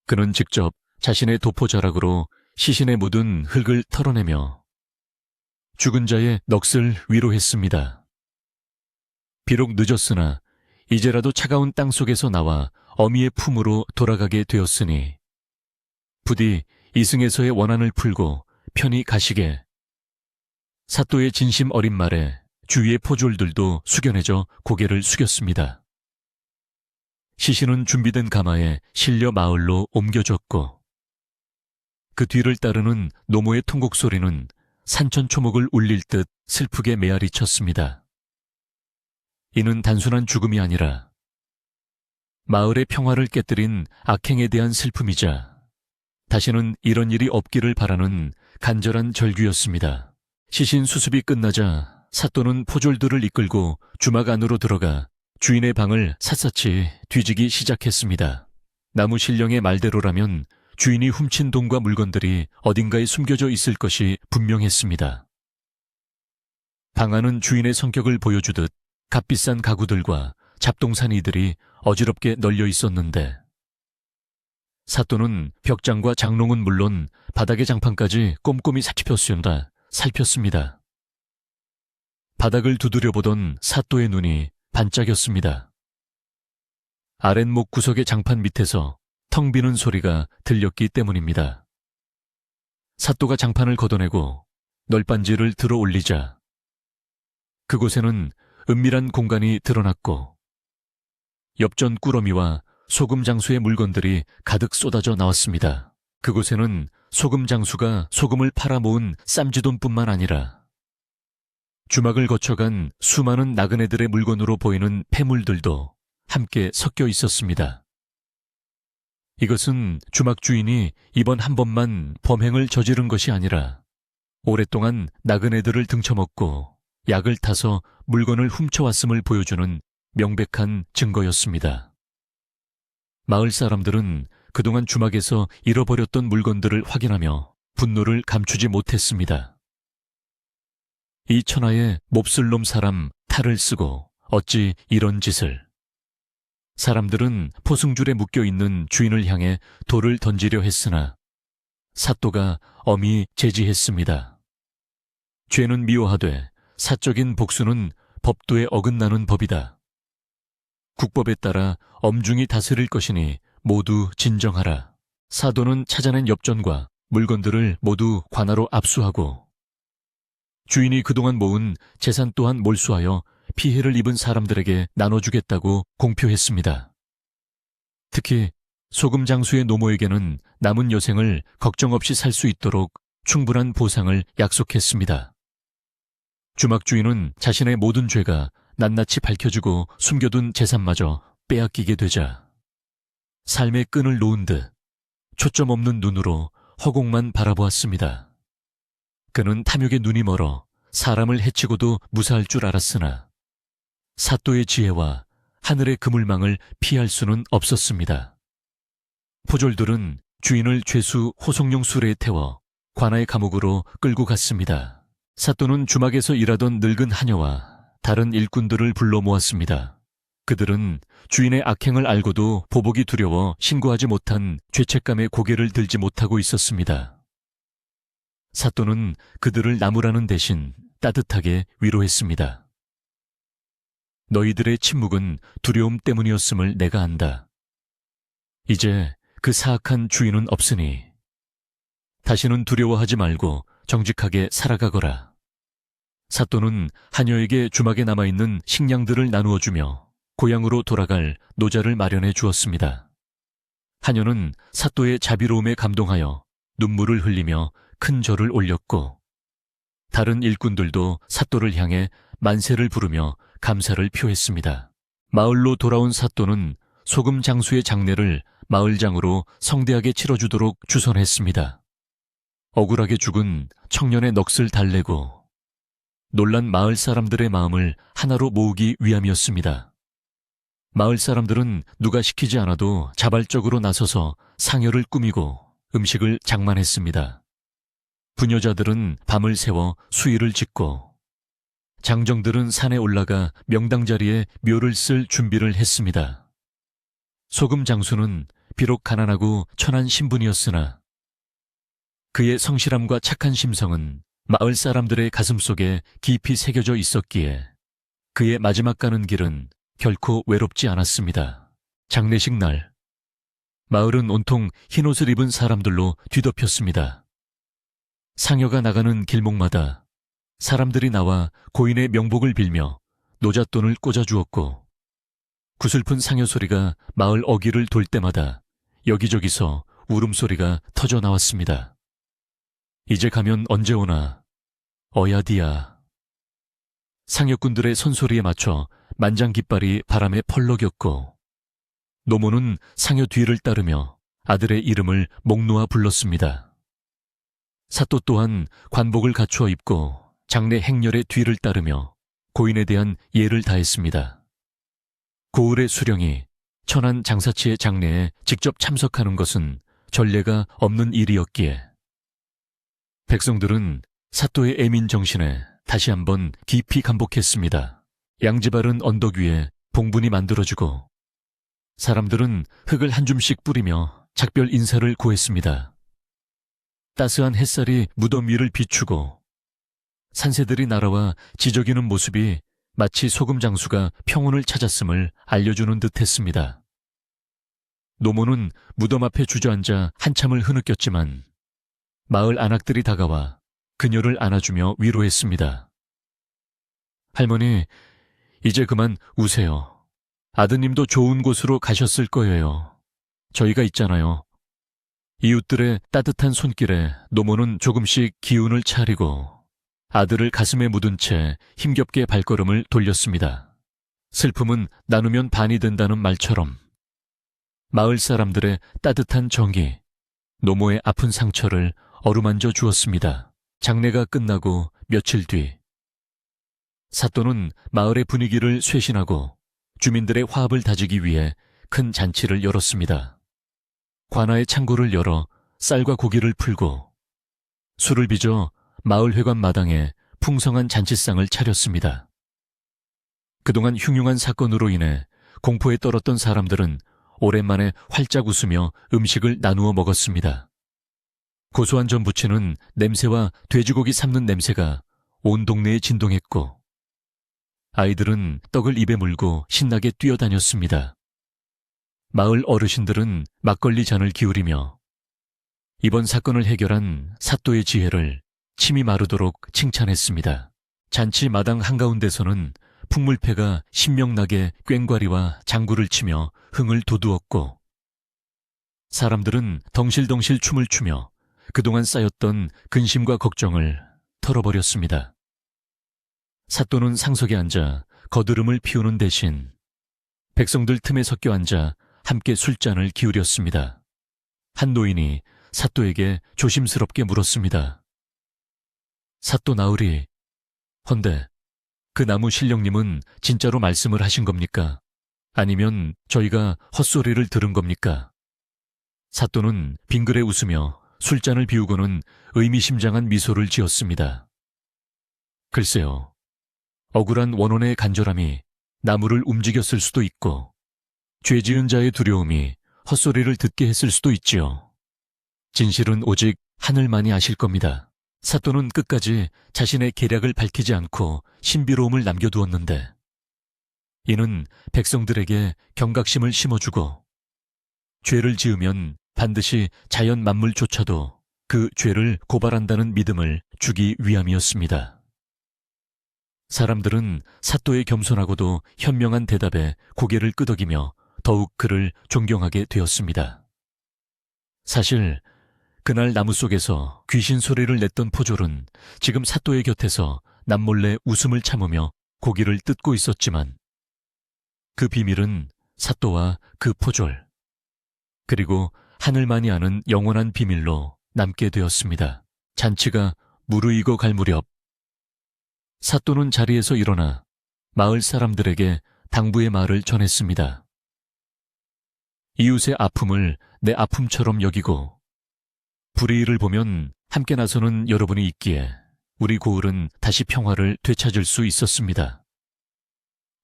Speaker 1: 그는 직접 자신의 도포자락으로 시신에 묻은 흙을 털어내며 죽은 자의 넋을 위로했습니다. 비록 늦었으나 이제라도 차가운 땅 속에서 나와 어미의 품으로 돌아가게 되었으니 부디 이승에서의 원한을 풀고 편히 가시게. 사또의 진심 어린 말에 주위의 포졸들도 숙연해져 고개를 숙였습니다. 시신은 준비된 가마에 실려 마을로 옮겨졌고 그 뒤를 따르는 노모의 통곡 소리는 산천초목을 울릴 듯 슬프게 메아리 쳤습니다. 이는 단순한 죽음이 아니라 마을의 평화를 깨뜨린 악행에 대한 슬픔이자 다시는 이런 일이 없기를 바라는 간절한 절규였습니다. 시신 수습이 끝나자 사또는 포졸들을 이끌고 주막 안으로 들어가 주인의 방을 샅샅이 뒤지기 시작했습니다. 나무 신령의 말대로라면 주인이 훔친 돈과 물건들이 어딘가에 숨겨져 있을 것이 분명했습니다. 방 안은 주인의 성격을 보여주듯 값비싼 가구들과 잡동사니들이 어지럽게 널려 있었는데 사또는 벽장과 장롱은 물론 바닥의 장판까지 꼼꼼히 살폈습니다. 바닥을 두드려보던 사또의 눈이 반짝였습니다. 아랫목 구석의 장판 밑에서 텅 비는 소리가 들렸기 때문입니다. 사또가 장판을 걷어내고 널빤지를 들어 올리자 그곳에는 은밀한 공간이 드러났고 엽전 꾸러미와 소금 장수의 물건들이 가득 쏟아져 나왔습니다. 그곳에는 소금 장수가 소금을 팔아 모은 쌈지돈뿐만 아니라 주막을 거쳐간 수많은 나그네들의 물건으로 보이는 폐물들도 함께 섞여 있었습니다. 이것은 주막 주인이 이번 한 번만 범행을 저지른 것이 아니라 오랫동안 나그네들을 등쳐먹고 약을 타서 물건을 훔쳐왔음을 보여주는 명백한 증거였습니다. 마을 사람들은 그동안 주막에서 잃어버렸던 물건들을 확인하며 분노를 감추지 못했습니다. 이 천하의 몹쓸 놈 사람 탈을 쓰고 어찌 이런 짓을. 사람들은 포승줄에 묶여있는 주인을 향해 돌을 던지려 했으나 사또가 엄히 제지했습니다. 죄는 미워하되 사적인 복수는 법도에 어긋나는 법이다. 국법에 따라 엄중히 다스릴 것이니 모두 진정하라. 사도는 찾아낸 엽전과 물건들을 모두 관하로 압수하고 주인이 그동안 모은 재산 또한 몰수하여 피해를 입은 사람들에게 나눠주겠다고 공표했습니다. 특히 소금 장수의 노모에게는 남은 여생을 걱정 없이 살 수 있도록 충분한 보상을 약속했습니다. 주막 주인은 자신의 모든 죄가 낱낱이 밝혀지고 숨겨둔 재산마저 빼앗기게 되자 삶의 끈을 놓은 듯 초점 없는 눈으로 허공만 바라보았습니다. 그는 탐욕에 눈이 멀어 사람을 해치고도 무사할 줄 알았으나 사또의 지혜와 하늘의 그물망을 피할 수는 없었습니다. 포졸들은 주인을 죄수 호송용 수레에 태워 관아의 감옥으로 끌고 갔습니다. 사또는 주막에서 일하던 늙은 하녀와 다른 일꾼들을 불러 모았습니다. 그들은 주인의 악행을 알고도 보복이 두려워 신고하지 못한 죄책감에 고개를 들지 못하고 있었습니다. 사또는 그들을 나무라는 대신 따뜻하게 위로했습니다. 너희들의 침묵은 두려움 때문이었음을 내가 안다. 이제 그 사악한 주인은 없으니 다시는 두려워하지 말고 정직하게 살아가거라. 사또는 하녀에게 주막에 남아있는 식량들을 나누어주며 고향으로 돌아갈 노자를 마련해 주었습니다. 하녀는 사또의 자비로움에 감동하여 눈물을 흘리며 큰 절을 올렸고 다른 일꾼들도 사또를 향해 만세를 부르며 감사를 표했습니다. 마을로 돌아온 사또는 소금 장수의 장례를 마을장으로 성대하게 치러주도록 주선했습니다. 억울하게 죽은 청년의 넋을 달래고 놀란 마을 사람들의 마음을 하나로 모으기 위함이었습니다. 마을 사람들은 누가 시키지 않아도 자발적으로 나서서 상여를 꾸미고 음식을 장만했습니다. 부녀자들은 밤을 새워 수의를 짓고 장정들은 산에 올라가 명당 자리에 묘를 쓸 준비를 했습니다. 소금 장수는 비록 가난하고 천한 신분이었으나 그의 성실함과 착한 심성은 마을 사람들의 가슴속에 깊이 새겨져 있었기에 그의 마지막 가는 길은 결코 외롭지 않았습니다. 장례식 날, 마을은 온통 흰옷을 입은 사람들로 뒤덮였습니다. 상여가 나가는 길목마다 사람들이 나와 고인의 명복을 빌며 노잣돈을 꽂아주었고 구슬픈 상여 소리가 마을 어귀를 돌 때마다 여기저기서 울음소리가 터져 나왔습니다. 이제 가면 언제 오나, 어야디야. 상여꾼들의 선소리에 맞춰 만장 깃발이 바람에 펄럭였고 노모는 상여 뒤를 따르며 아들의 이름을 목 놓아 불렀습니다. 사또 또한 관복을 갖추어 입고 장례 행렬의 뒤를 따르며 고인에 대한 예를 다했습니다. 고을의 수령이 천안 장사치의 장례에 직접 참석하는 것은 전례가 없는 일이었기에 백성들은 사또의 애민 정신에 다시 한번 깊이 감복했습니다. 양지바른 언덕 위에 봉분이 만들어지고 사람들은 흙을 한 줌씩 뿌리며 작별 인사를 고했습니다. 따스한 햇살이 무덤 위를 비추고 산새들이 날아와 지저귀는 모습이 마치 소금 장수가 평온을 찾았음을 알려주는 듯했습니다. 노모는 무덤 앞에 주저앉아 한참을 흐느꼈지만 마을 안악들이 다가와 그녀를 안아주며 위로했습니다. 할머니, 이제 그만 우세요. 아드님도 좋은 곳으로 가셨을 거예요. 저희가 있잖아요. 이웃들의 따뜻한 손길에 노모는 조금씩 기운을 차리고 아들을 가슴에 묻은 채 힘겹게 발걸음을 돌렸습니다. 슬픔은 나누면 반이 된다는 말처럼 마을 사람들의 따뜻한 정이 노모의 아픈 상처를 어루만져 주었습니다. 장례가 끝나고 며칠 뒤 사또는 마을의 분위기를 쇄신하고 주민들의 화합을 다지기 위해 큰 잔치를 열었습니다. 관아의 창고를 열어 쌀과 고기를 풀고 술을 빚어 마을 회관 마당에 풍성한 잔치상을 차렸습니다. 그동안 흉흉한 사건으로 인해 공포에 떨었던 사람들은 오랜만에 활짝 웃으며 음식을 나누어 먹었습니다. 고소한 전부치는 냄새와 돼지고기 삶는 냄새가 온 동네에 진동했고 아이들은 떡을 입에 물고 신나게 뛰어다녔습니다. 마을 어르신들은 막걸리 잔을 기울이며 이번 사건을 해결한 사또의 지혜를 침이 마르도록 칭찬했습니다. 잔치 마당 한가운데서는 풍물패가 신명나게 꽹과리와 장구를 치며 흥을 돋우었고 사람들은 덩실덩실 춤을 추며 그동안 쌓였던 근심과 걱정을 털어버렸습니다. 사또는 상석에 앉아 거드름을 피우는 대신 백성들 틈에 섞여 앉아 함께 술잔을 기울였습니다. 한 노인이 사또에게 조심스럽게 물었습니다. 사또 나으리, 헌데 그 나무 신령님은 진짜로 말씀을 하신 겁니까? 아니면 저희가 헛소리를 들은 겁니까? 사또는 빙그레 웃으며 술잔을 비우고는 의미심장한 미소를 지었습니다. 글쎄요, 억울한 원혼의 간절함이 나무를 움직였을 수도 있고 죄 지은 자의 두려움이 헛소리를 듣게 했을 수도 있지요. 진실은 오직 하늘만이 아실 겁니다. 사또는 끝까지 자신의 계략을 밝히지 않고 신비로움을 남겨두었는데 이는 백성들에게 경각심을 심어주고 죄를 지으면 반드시 자연 만물조차도 그 죄를 고발한다는 믿음을 주기 위함이었습니다. 사람들은 사또의 겸손하고도 현명한 대답에 고개를 끄덕이며 더욱 그를 존경하게 되었습니다. 사실 그날 나무 속에서 귀신 소리를 냈던 포졸은 지금 사또의 곁에서 남몰래 웃음을 참으며 고기를 뜯고 있었지만 그 비밀은 사또와 그 포졸 그리고 하늘만이 아는 영원한 비밀로 남게 되었습니다. 잔치가 무르익어 갈 무렵 사또는 자리에서 일어나 마을 사람들에게 당부의 말을 전했습니다. 이웃의 아픔을 내 아픔처럼 여기고 불의를 보면 함께 나서는 여러분이 있기에 우리 고을은 다시 평화를 되찾을 수 있었습니다.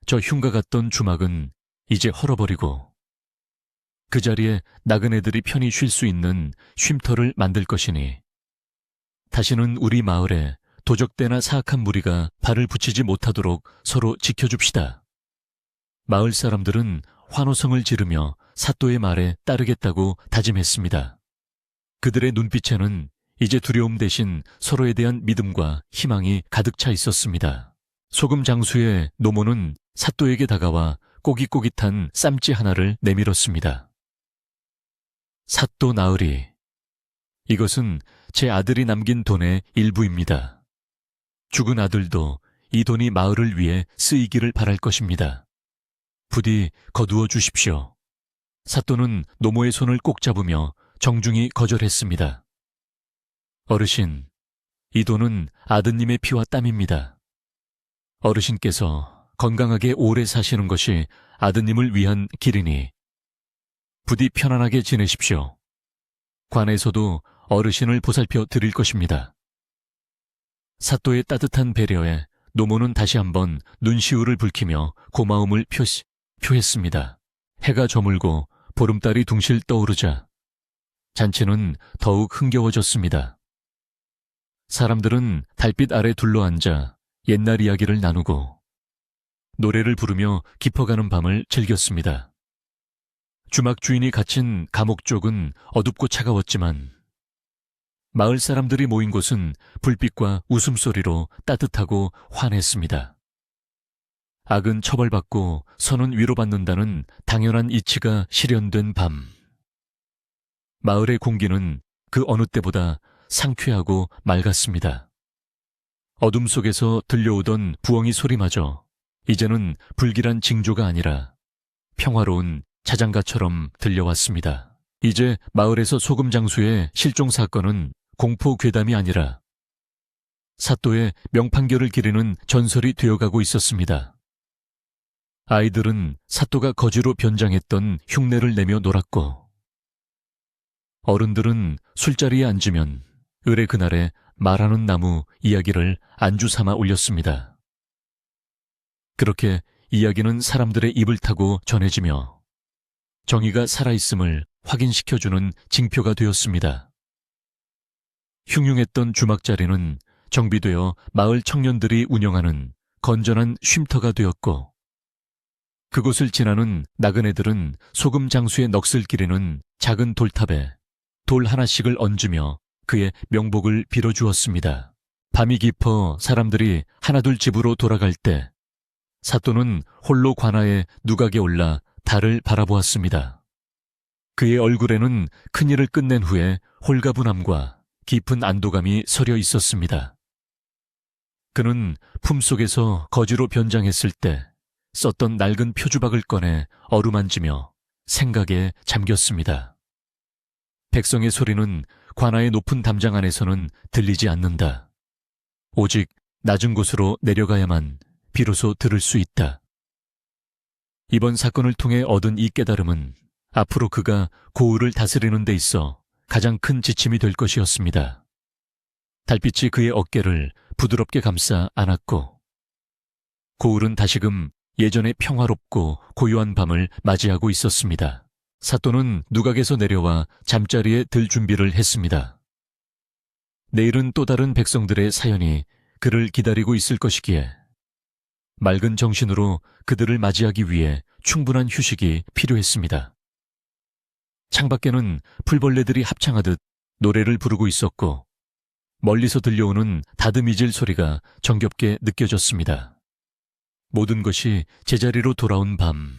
Speaker 1: 저 흉가 같던 주막은 이제 헐어버리고 그 자리에 나그네들이 편히 쉴 수 있는 쉼터를 만들 것이니 다시는 우리 마을에 도적대나 사악한 무리가 발을 붙이지 못하도록 서로 지켜줍시다. 마을 사람들은 환호성을 지르며 사또의 말에 따르겠다고 다짐했습니다. 그들의 눈빛에는 이제 두려움 대신 서로에 대한 믿음과 희망이 가득 차 있었습니다. 소금 장수의 노모는 사또에게 다가와 꼬깃꼬깃한 쌈지 하나를 내밀었습니다. 사또 나으리, 이것은 제 아들이 남긴 돈의 일부입니다. 죽은 아들도 이 돈이 마을을 위해 쓰이기를 바랄 것입니다. 부디 거두어 주십시오. 사또는 노모의 손을 꼭 잡으며 정중히 거절했습니다. 어르신, 이 돈은 아드님의 피와 땀입니다. 어르신께서 건강하게 오래 사시는 것이 아드님을 위한 길이니 부디 편안하게 지내십시오. 관에서도 어르신을 보살펴 드릴 것입니다. 사또의 따뜻한 배려에 노모는 다시 한번 눈시울을 붉히며 고마움을 표했습니다. 해가 저물고 보름달이 둥실 떠오르자 잔치는 더욱 흥겨워졌습니다. 사람들은 달빛 아래 둘러앉아 옛날 이야기를 나누고 노래를 부르며 깊어가는 밤을 즐겼습니다. 주막 주인이 갇힌 감옥 쪽은 어둡고 차가웠지만 마을 사람들이 모인 곳은 불빛과 웃음소리로 따뜻하고 환했습니다. 악은 처벌받고 선은 위로받는다는 당연한 이치가 실현된 밤. 마을의 공기는 그 어느 때보다 상쾌하고 맑았습니다. 어둠 속에서 들려오던 부엉이 소리마저 이제는 불길한 징조가 아니라 평화로운 자장가처럼 들려왔습니다. 이제 마을에서 소금 장수의 실종 사건은 공포 괴담이 아니라 사또의 명판결을 기리는 전설이 되어가고 있었습니다. 아이들은 사또가 거지로 변장했던 흉내를 내며 놀았고 어른들은 술자리에 앉으면 을의 그날에 말하는 나무 이야기를 안주 삼아 올렸습니다. 그렇게 이야기는 사람들의 입을 타고 전해지며 정의가 살아있음을 확인시켜주는 징표가 되었습니다. 흉흉했던 주막자리는 정비되어 마을 청년들이 운영하는 건전한 쉼터가 되었고 그곳을 지나는 나그네들은 소금 장수의 넋을 기리는 작은 돌탑에 돌 하나씩을 얹으며 그의 명복을 빌어주었습니다. 밤이 깊어 사람들이 하나둘 집으로 돌아갈 때 사또는 홀로 관아에 누각에 올라 달을 바라보았습니다. 그의 얼굴에는 큰일을 끝낸 후에 홀가분함과 깊은 안도감이 서려 있었습니다. 그는 품속에서 거지로 변장했을 때 썼던 낡은 표주박을 꺼내 어루만지며 생각에 잠겼습니다. 백성의 소리는 관아의 높은 담장 안에서는 들리지 않는다. 오직 낮은 곳으로 내려가야만 비로소 들을 수 있다. 이번 사건을 통해 얻은 이 깨달음은 앞으로 그가 고을을 다스리는 데 있어 가장 큰 지침이 될 것이었습니다. 달빛이 그의 어깨를 부드럽게 감싸 안았고 고을은 다시금 예전의 평화롭고 고요한 밤을 맞이하고 있었습니다. 사또는 누각에서 내려와 잠자리에 들 준비를 했습니다. 내일은 또 다른 백성들의 사연이 그를 기다리고 있을 것이기에 맑은 정신으로 그들을 맞이하기 위해 충분한 휴식이 필요했습니다. 창밖에는 풀벌레들이 합창하듯 노래를 부르고 있었고 멀리서 들려오는 다듬이질 소리가 정겹게 느껴졌습니다. 모든 것이 제자리로 돌아온 밤,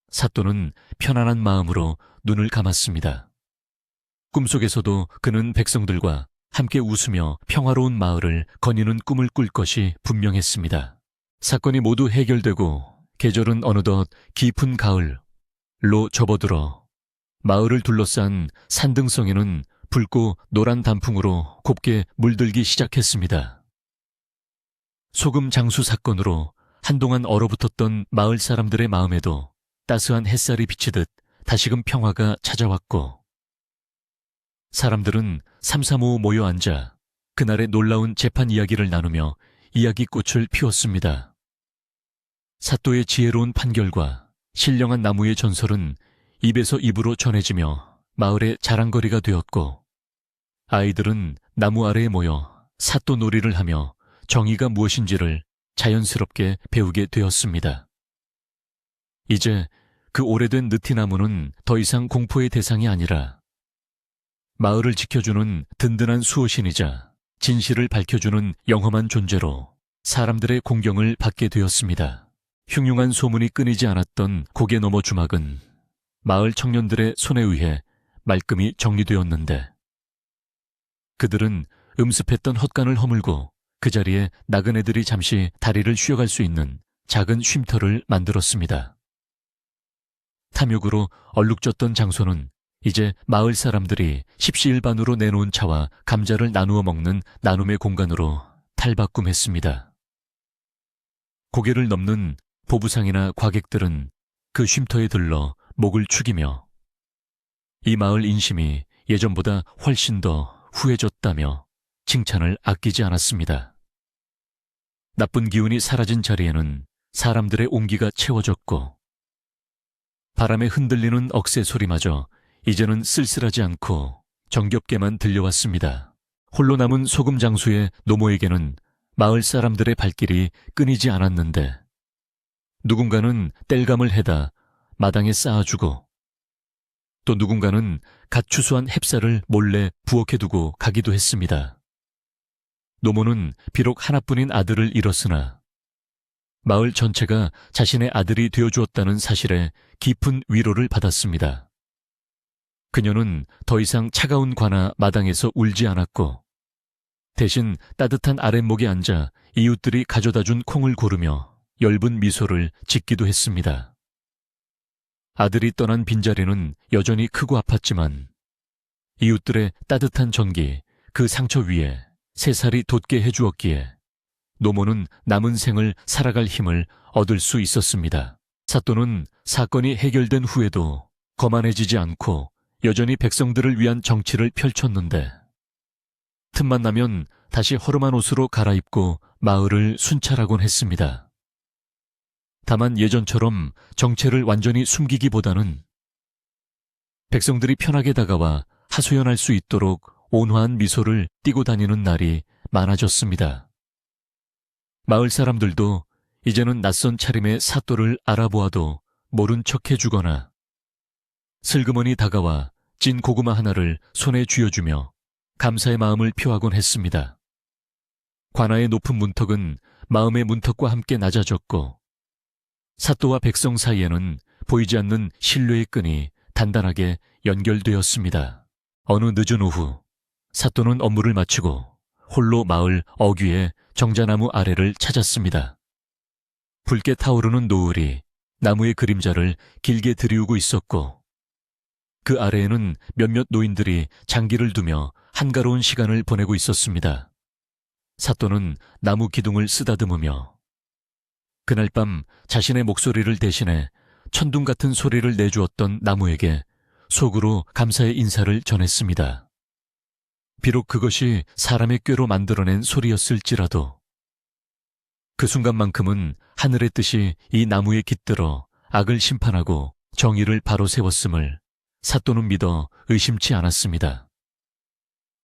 Speaker 1: 사또는 편안한 마음으로 눈을 감았습니다. 꿈속에서도 그는 백성들과 함께 웃으며 평화로운 마을을 거니는 꿈을 꿀 것이 분명했습니다. 사건이 모두 해결되고 계절은 어느덧 깊은 가을로 접어들어 마을을 둘러싼 산등성에는 붉고 노란 단풍으로 곱게 물들기 시작했습니다. 소금 장수 사건으로 한동안 얼어붙었던 마을 사람들의 마음에도 따스한 햇살이 비치듯 다시금 평화가 찾아왔고, 사람들은 삼삼오오 모여 앉아 그날의 놀라운 재판 이야기를 나누며 이야기꽃을 피웠습니다. 사또의 지혜로운 판결과 신령한 나무의 전설은 입에서 입으로 전해지며 마을의 자랑거리가 되었고, 아이들은 나무 아래에 모여 사또 놀이를 하며 정의가 무엇인지를 자연스럽게 배우게 되었습니다. 이제 그 오래된 느티나무는 더 이상 공포의 대상이 아니라 마을을 지켜주는 든든한 수호신이자 진실을 밝혀주는 영험한 존재로 사람들의 공경을 받게 되었습니다. 흉흉한 소문이 끊이지 않았던 고개 너머 주막은 마을 청년들의 손에 의해 말끔히 정리되었는데, 그들은 음습했던 헛간을 허물고 그 자리에 나그네들이 잠시 다리를 쉬어갈 수 있는 작은 쉼터를 만들었습니다. 탐욕으로 얼룩졌던 장소는 이제 마을 사람들이 십시일반으로 내놓은 차와 감자를 나누어 먹는 나눔의 공간으로 탈바꿈했습니다. 고개를 넘는 보부상이나 과객들은 그 쉼터에 들러 목을 축이며 이 마을 인심이 예전보다 훨씬 더 후해졌다며 칭찬을 아끼지 않았습니다. 나쁜 기운이 사라진 자리에는 사람들의 온기가 채워졌고, 바람에 흔들리는 억새 소리마저 이제는 쓸쓸하지 않고 정겹게만 들려왔습니다. 홀로 남은 소금 장수의 노모에게는 마을 사람들의 발길이 끊이지 않았는데, 누군가는 땔감을 해다 마당에 쌓아주고, 또 누군가는 갓 추수한 햅쌀을 몰래 부엌해두고 가기도 했습니다. 노모는 비록 하나뿐인 아들을 잃었으나 마을 전체가 자신의 아들이 되어주었다는 사실에 깊은 위로를 받았습니다. 그녀는 더 이상 차가운 관아 마당에서 울지 않았고, 대신 따뜻한 아랫목에 앉아 이웃들이 가져다준 콩을 고르며 엷은 미소를 짓기도 했습니다. 아들이 떠난 빈자리는 여전히 크고 아팠지만 이웃들의 따뜻한 전기, 그 상처 위에 새살이 돋게 해주었기에 노모는 남은 생을 살아갈 힘을 얻을 수 있었습니다. 사또는 사건이 해결된 후에도 거만해지지 않고 여전히 백성들을 위한 정치를 펼쳤는데, 틈만 나면 다시 허름한 옷으로 갈아입고 마을을 순찰하곤 했습니다. 다만 예전처럼 정체를 완전히 숨기기보다는 백성들이 편하게 다가와 하소연할 수 있도록 온화한 미소를 띠고 다니는 날이 많아졌습니다. 마을 사람들도 이제는 낯선 차림의 사또를 알아보아도 모른 척 해주거나, 슬그머니 다가와 찐 고구마 하나를 손에 쥐어주며 감사의 마음을 표하곤 했습니다. 관아의 높은 문턱은 마음의 문턱과 함께 낮아졌고, 사또와 백성 사이에는 보이지 않는 신뢰의 끈이 단단하게 연결되었습니다. 어느 늦은 오후, 사또는 업무를 마치고 홀로 마을 어귀의 정자나무 아래를 찾았습니다. 붉게 타오르는 노을이 나무의 그림자를 길게 들이우고 있었고, 그 아래에는 몇몇 노인들이 장기를 두며 한가로운 시간을 보내고 있었습니다. 사또는 나무 기둥을 쓰다듬으며 그날 밤 자신의 목소리를 대신해 천둥 같은 소리를 내주었던 나무에게 속으로 감사의 인사를 전했습니다. 비록 그것이 사람의 꾀로 만들어낸 소리였을지라도 그 순간만큼은 하늘의 뜻이 이 나무에 깃들어 악을 심판하고 정의를 바로 세웠음을 사또는 믿어 의심치 않았습니다.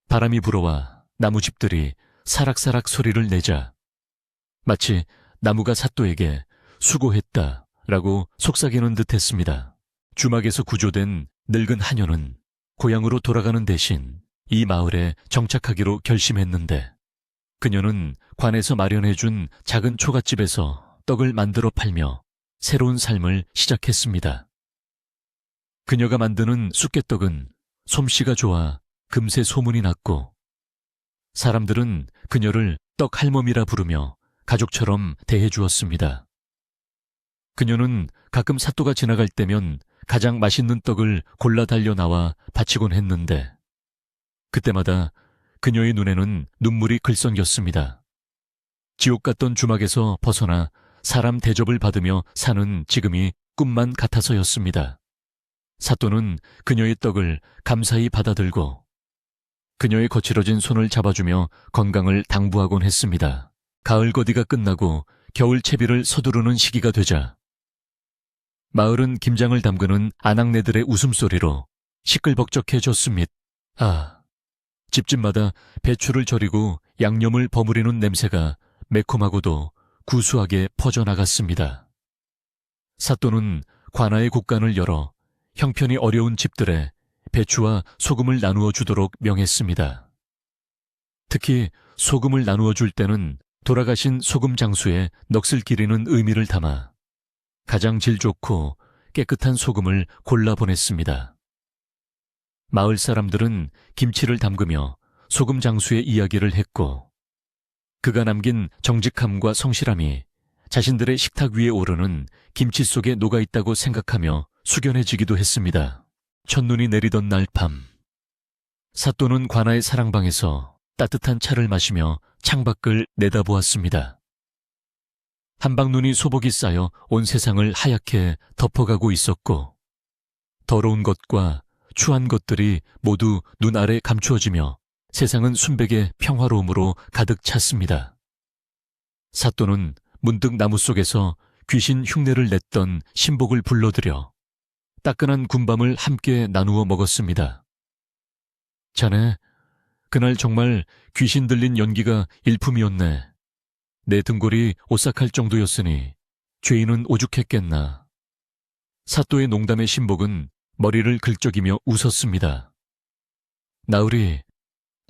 Speaker 1: 바람이 불어와 나무집들이 사락사락 소리를 내자 마치 나무가 사또에게 수고했다라고 속삭이는 듯 했습니다. 주막에서 구조된 늙은 하녀는 고향으로 돌아가는 대신 이 마을에 정착하기로 결심했는데, 그녀는 관에서 마련해준 작은 초갓집에서 떡을 만들어 팔며 새로운 삶을 시작했습니다. 그녀가 만드는 쑥개떡은 솜씨가 좋아 금세 소문이 났고, 사람들은 그녀를 떡 할멈이라 부르며 가족처럼 대해주었습니다. 그녀는 가끔 사또가 지나갈 때면 가장 맛있는 떡을 골라 달려 나와 바치곤 했는데, 그때마다 그녀의 눈에는 눈물이 글썽였습니다. 지옥 같던 주막에서 벗어나 사람 대접을 받으며 사는 지금이 꿈만 같아서였습니다. 사또는 그녀의 떡을 감사히 받아들고 그녀의 거칠어진 손을 잡아주며 건강을 당부하곤 했습니다. 가을 거디가 끝나고 겨울 채비를 서두르는 시기가 되자 마을은 김장을 담그는 아낙네들의 웃음소리로 시끌벅적해졌습니다. 집집마다 배추를 절이고 양념을 버무리는 냄새가 매콤하고도 구수하게 퍼져나갔습니다. 사또는 관아의 곡간을 열어 형편이 어려운 집들에 배추와 소금을 나누어 주도록 명했습니다. 특히 소금을 나누어 줄 때는 돌아가신 소금 장수의 넋을 기리는 의미를 담아 가장 질 좋고 깨끗한 소금을 골라 보냈습니다. 마을 사람들은 김치를 담그며 소금 장수의 이야기를 했고 그가 남긴 정직함과 성실함이 자신들의 식탁 위에 오르는 김치 속에 녹아있다고 생각하며 숙연해지기도 했습니다. 첫눈이 내리던 날 밤, 사또는 관아의 사랑방에서 따뜻한 차를 마시며 창밖을 내다보았습니다. 한방눈이 소복이 쌓여 온 세상을 하얗게 덮어가고 있었고 더러운 것과 추한 것들이 모두 눈 아래 감추어지며 세상은 순백의 평화로움으로 가득 찼습니다. 사또는 문득 나무 속에서 귀신 흉내를 냈던 신복을 불러들여 따끈한 군밤을 함께 나누어 먹었습니다. 자네, 그날 정말 귀신 들린 연기가 일품이었네. 내 등골이 오싹할 정도였으니 죄인은 오죽했겠나. 사또의 농담에 신복은 머리를 긁적이며 웃었습니다. 나으리,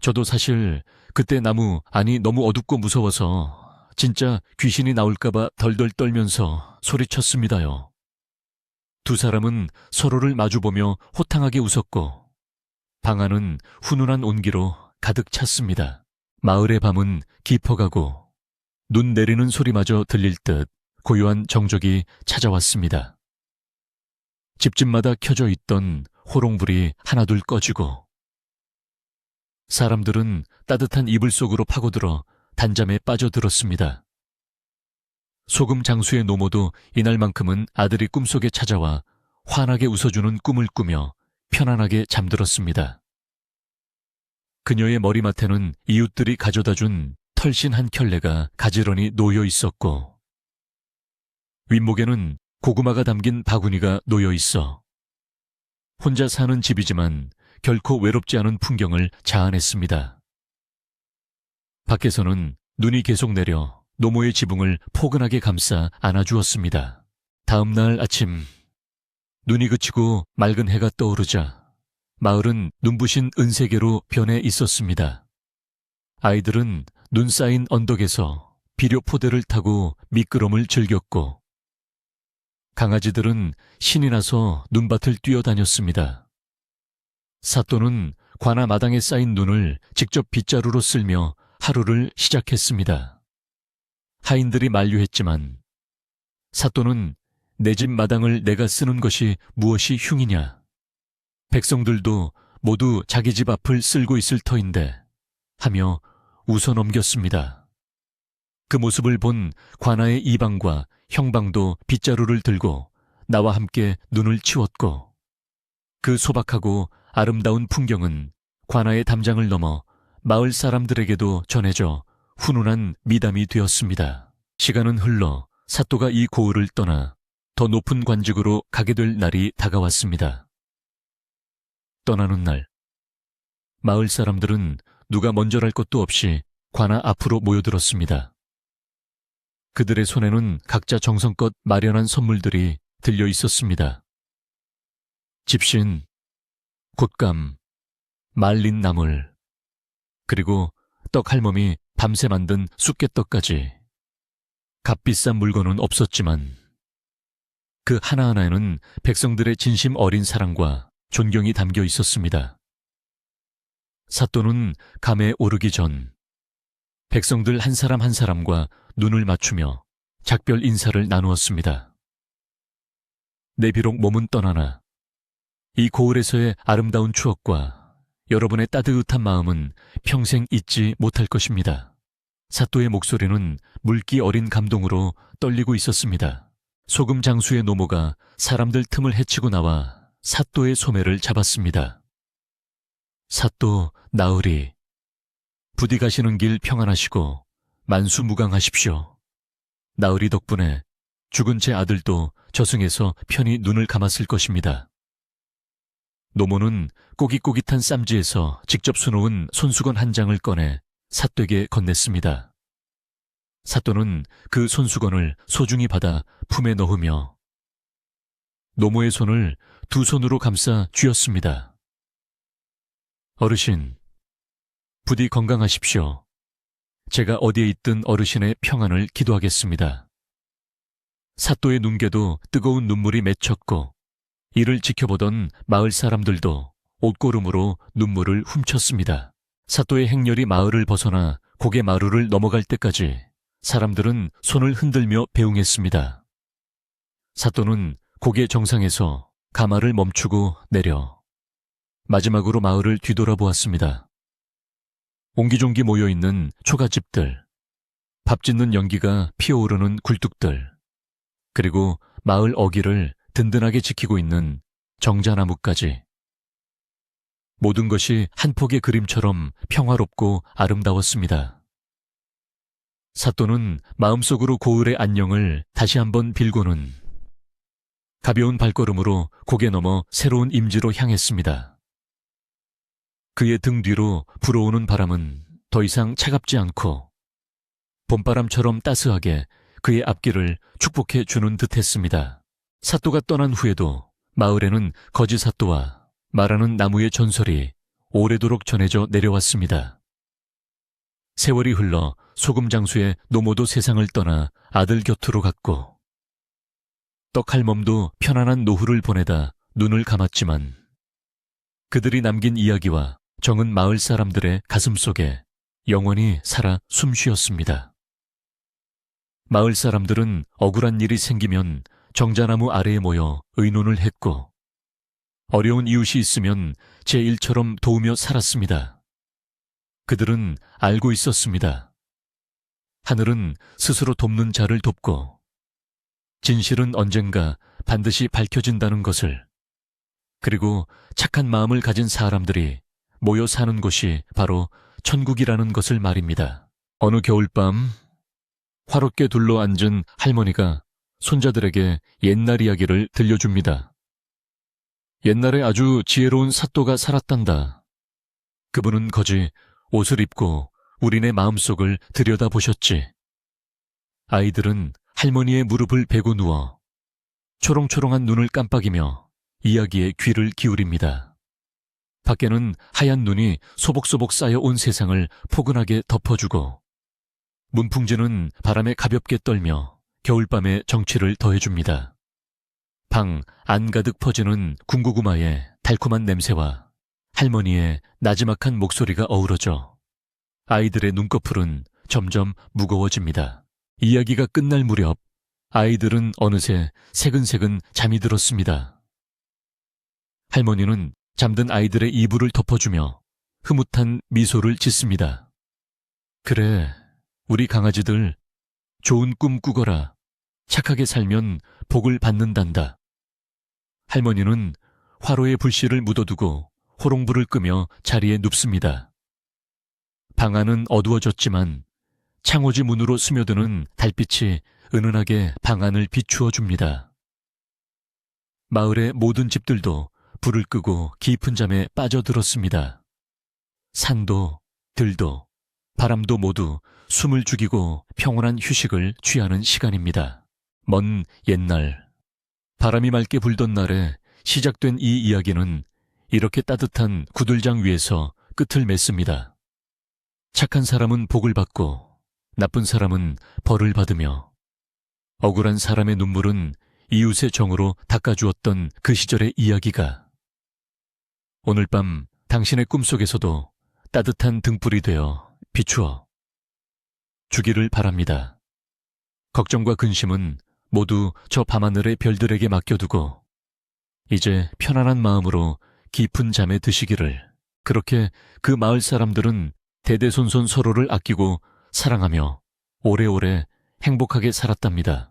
Speaker 1: 저도 사실 그때 너무 어둡고 무서워서 진짜 귀신이 나올까봐 덜덜 떨면서 소리쳤습니다요. 두 사람은 서로를 마주보며 호탕하게 웃었고 방 안은 훈훈한 온기로 가득 찼습니다. 마을의 밤은 깊어가고 눈 내리는 소리마저 들릴 듯 고요한 정적이 찾아왔습니다. 집집마다 켜져 있던 호롱불이 하나둘 꺼지고 사람들은 따뜻한 이불 속으로 파고들어 단잠에 빠져들었습니다. 소금 장수의 노모도 이날만큼은 아들이 꿈속에 찾아와 환하게 웃어주는 꿈을 꾸며 편안하게 잠들었습니다. 그녀의 머리맡에는 이웃들이 가져다준 털신 한 켤레가 가지런히 놓여 있었고 윗목에는 고구마가 담긴 바구니가 놓여 있어 혼자 사는 집이지만 결코 외롭지 않은 풍경을 자아냈습니다. 밖에서는 눈이 계속 내려 노모의 지붕을 포근하게 감싸 안아주었습니다. 다음 날 아침 눈이 그치고 맑은 해가 떠오르자 마을은 눈부신 은세계로 변해 있었습니다. 아이들은 눈 쌓인 언덕에서 비료 포대를 타고 미끄럼을 즐겼고 강아지들은 신이 나서 눈밭을 뛰어다녔습니다. 사또는 관아 마당에 쌓인 눈을 직접 빗자루로 쓸며 하루를 시작했습니다. 하인들이 만류했지만 사또는 내 집 마당을 내가 쓰는 것이 무엇이 흉이냐. 백성들도 모두 자기 집 앞을 쓸고 있을 터인데 하며 웃어 넘겼습니다. 그 모습을 본 관아의 이방과 형방도 빗자루를 들고 나와 함께 눈을 치웠고 그 소박하고 아름다운 풍경은 관아의 담장을 넘어 마을 사람들에게도 전해져 훈훈한 미담이 되었습니다. 시간은 흘러 사또가 이 고을을 떠나 더 높은 관직으로 가게 될 날이 다가왔습니다. 떠나는 날, 마을 사람들은 누가 먼저랄 것도 없이 관아 앞으로 모여들었습니다. 그들의 손에는 각자 정성껏 마련한 선물들이 들려 있었습니다. 집신, 곶감, 말린 나물, 그리고 떡할멈이 밤새 만든 쑥개떡까지. 값비싼 물건은 없었지만 그 하나하나에는 백성들의 진심 어린 사랑과 존경이 담겨 있었습니다. 사또는 감에 오르기 전 백성들 한 사람 한 사람과 눈을 맞추며 작별 인사를 나누었습니다. 내 비록 몸은 떠나나 이 고을에서의 아름다운 추억과 여러분의 따뜻한 마음은 평생 잊지 못할 것입니다. 사또의 목소리는 물기 어린 감동으로 떨리고 있었습니다. 소금 장수의 노모가 사람들 틈을 헤치고 나와 사또의 소매를 잡았습니다. 사또 나으리, 부디 가시는 길 평안하시고 만수무강하십시오. 나으리 덕분에 죽은 제 아들도 저승에서 편히 눈을 감았을 것입니다. 노모는 꼬깃꼬깃한 쌈지에서 직접 수놓은 손수건 한 장을 꺼내 사또에게 건넸습니다. 사또는 그 손수건을 소중히 받아 품에 넣으며 노모의 손을 두 손으로 감싸 쥐었습니다. 어르신, 부디 건강하십시오. 제가 어디에 있든 어르신의 평안을 기도하겠습니다. 사또의 눈께도 뜨거운 눈물이 맺혔고 이를 지켜보던 마을 사람들도 옷고름으로 눈물을 훔쳤습니다. 사또의 행렬이 마을을 벗어나 고개 마루를 넘어갈 때까지 사람들은 손을 흔들며 배웅했습니다. 사또는 고개 정상에서 가마를 멈추고 내려 마지막으로 마을을 뒤돌아보았습니다. 옹기종기 모여있는 초가집들, 밥 짓는 연기가 피어오르는 굴뚝들, 그리고 마을 어귀를 든든하게 지키고 있는 정자나무까지. 모든 것이 한 폭의 그림처럼 평화롭고 아름다웠습니다. 사또는 마음속으로 고을의 안녕을 다시 한번 빌고는 가벼운 발걸음으로 고개 넘어 새로운 임지로 향했습니다. 그의 등 뒤로 불어오는 바람은 더 이상 차갑지 않고 봄바람처럼 따스하게 그의 앞길을 축복해 주는 듯했습니다. 사또가 떠난 후에도 마을에는 거지 사또와 말하는 나무의 전설이 오래도록 전해져 내려왔습니다. 세월이 흘러 소금장수의 노모도 세상을 떠나 아들 곁으로 갔고 떡할멈도 편안한 노후를 보내다 눈을 감았지만 그들이 남긴 이야기와 정은 마을 사람들의 가슴 속에 영원히 살아 숨쉬었습니다. 마을 사람들은 억울한 일이 생기면 정자나무 아래에 모여 의논을 했고 어려운 이웃이 있으면 제1처럼 도우며 살았습니다. 그들은 알고 있었습니다. 하늘은 스스로 돕는 자를 돕고 진실은 언젠가 반드시 밝혀진다는 것을, 그리고 착한 마음을 가진 사람들이 모여 사는 곳이 바로 천국이라는 것을 말입니다. 어느 겨울밤 화롭게 둘러앉은 할머니가 손자들에게 옛날 이야기를 들려줍니다. 옛날에 아주 지혜로운 사또가 살았단다. 그분은 거지 옷을 입고 우리네 마음속을 들여다보셨지. 아이들은 할머니의 무릎을 베고 누워 초롱초롱한 눈을 깜빡이며 이야기에 귀를 기울입니다. 밖에는 하얀 눈이 소복소복 쌓여 온 세상을 포근하게 덮어주고 문풍지는 바람에 가볍게 떨며 겨울밤의 정취를 더해줍니다. 방 안 가득 퍼지는 군고구마의 달콤한 냄새와 할머니의 나지막한 목소리가 어우러져 아이들의 눈꺼풀은 점점 무거워집니다. 이야기가 끝날 무렵 아이들은 어느새 새근새근 잠이 들었습니다. 할머니는 잠든 아이들의 이불을 덮어주며 흐뭇한 미소를 짓습니다. 그래, 우리 강아지들 좋은 꿈 꾸거라. 착하게 살면 복을 받는단다. 할머니는 화로에 불씨를 묻어두고 호롱불을 끄며 자리에 눕습니다. 방 안은 어두워졌지만 창호지 문으로 스며드는 달빛이 은은하게 방 안을 비추어 줍니다. 마을의 모든 집들도 불을 끄고 깊은 잠에 빠져들었습니다. 산도, 들도, 바람도 모두 숨을 죽이고 평온한 휴식을 취하는 시간입니다. 먼 옛날, 바람이 맑게 불던 날에 시작된 이 이야기는 이렇게 따뜻한 구들장 위에서 끝을 맺습니다. 착한 사람은 복을 받고 나쁜 사람은 벌을 받으며 억울한 사람의 눈물은 이웃의 정으로 닦아주었던 그 시절의 이야기가 오늘 밤 당신의 꿈속에서도 따뜻한 등불이 되어 비추어 주기를 바랍니다. 걱정과 근심은 모두 저 밤하늘의 별들에게 맡겨두고 이제 편안한 마음으로 깊은 잠에 드시기를. 그렇게 그 마을 사람들은 대대손손 서로를 아끼고 사랑하며 오래오래 행복하게 살았답니다.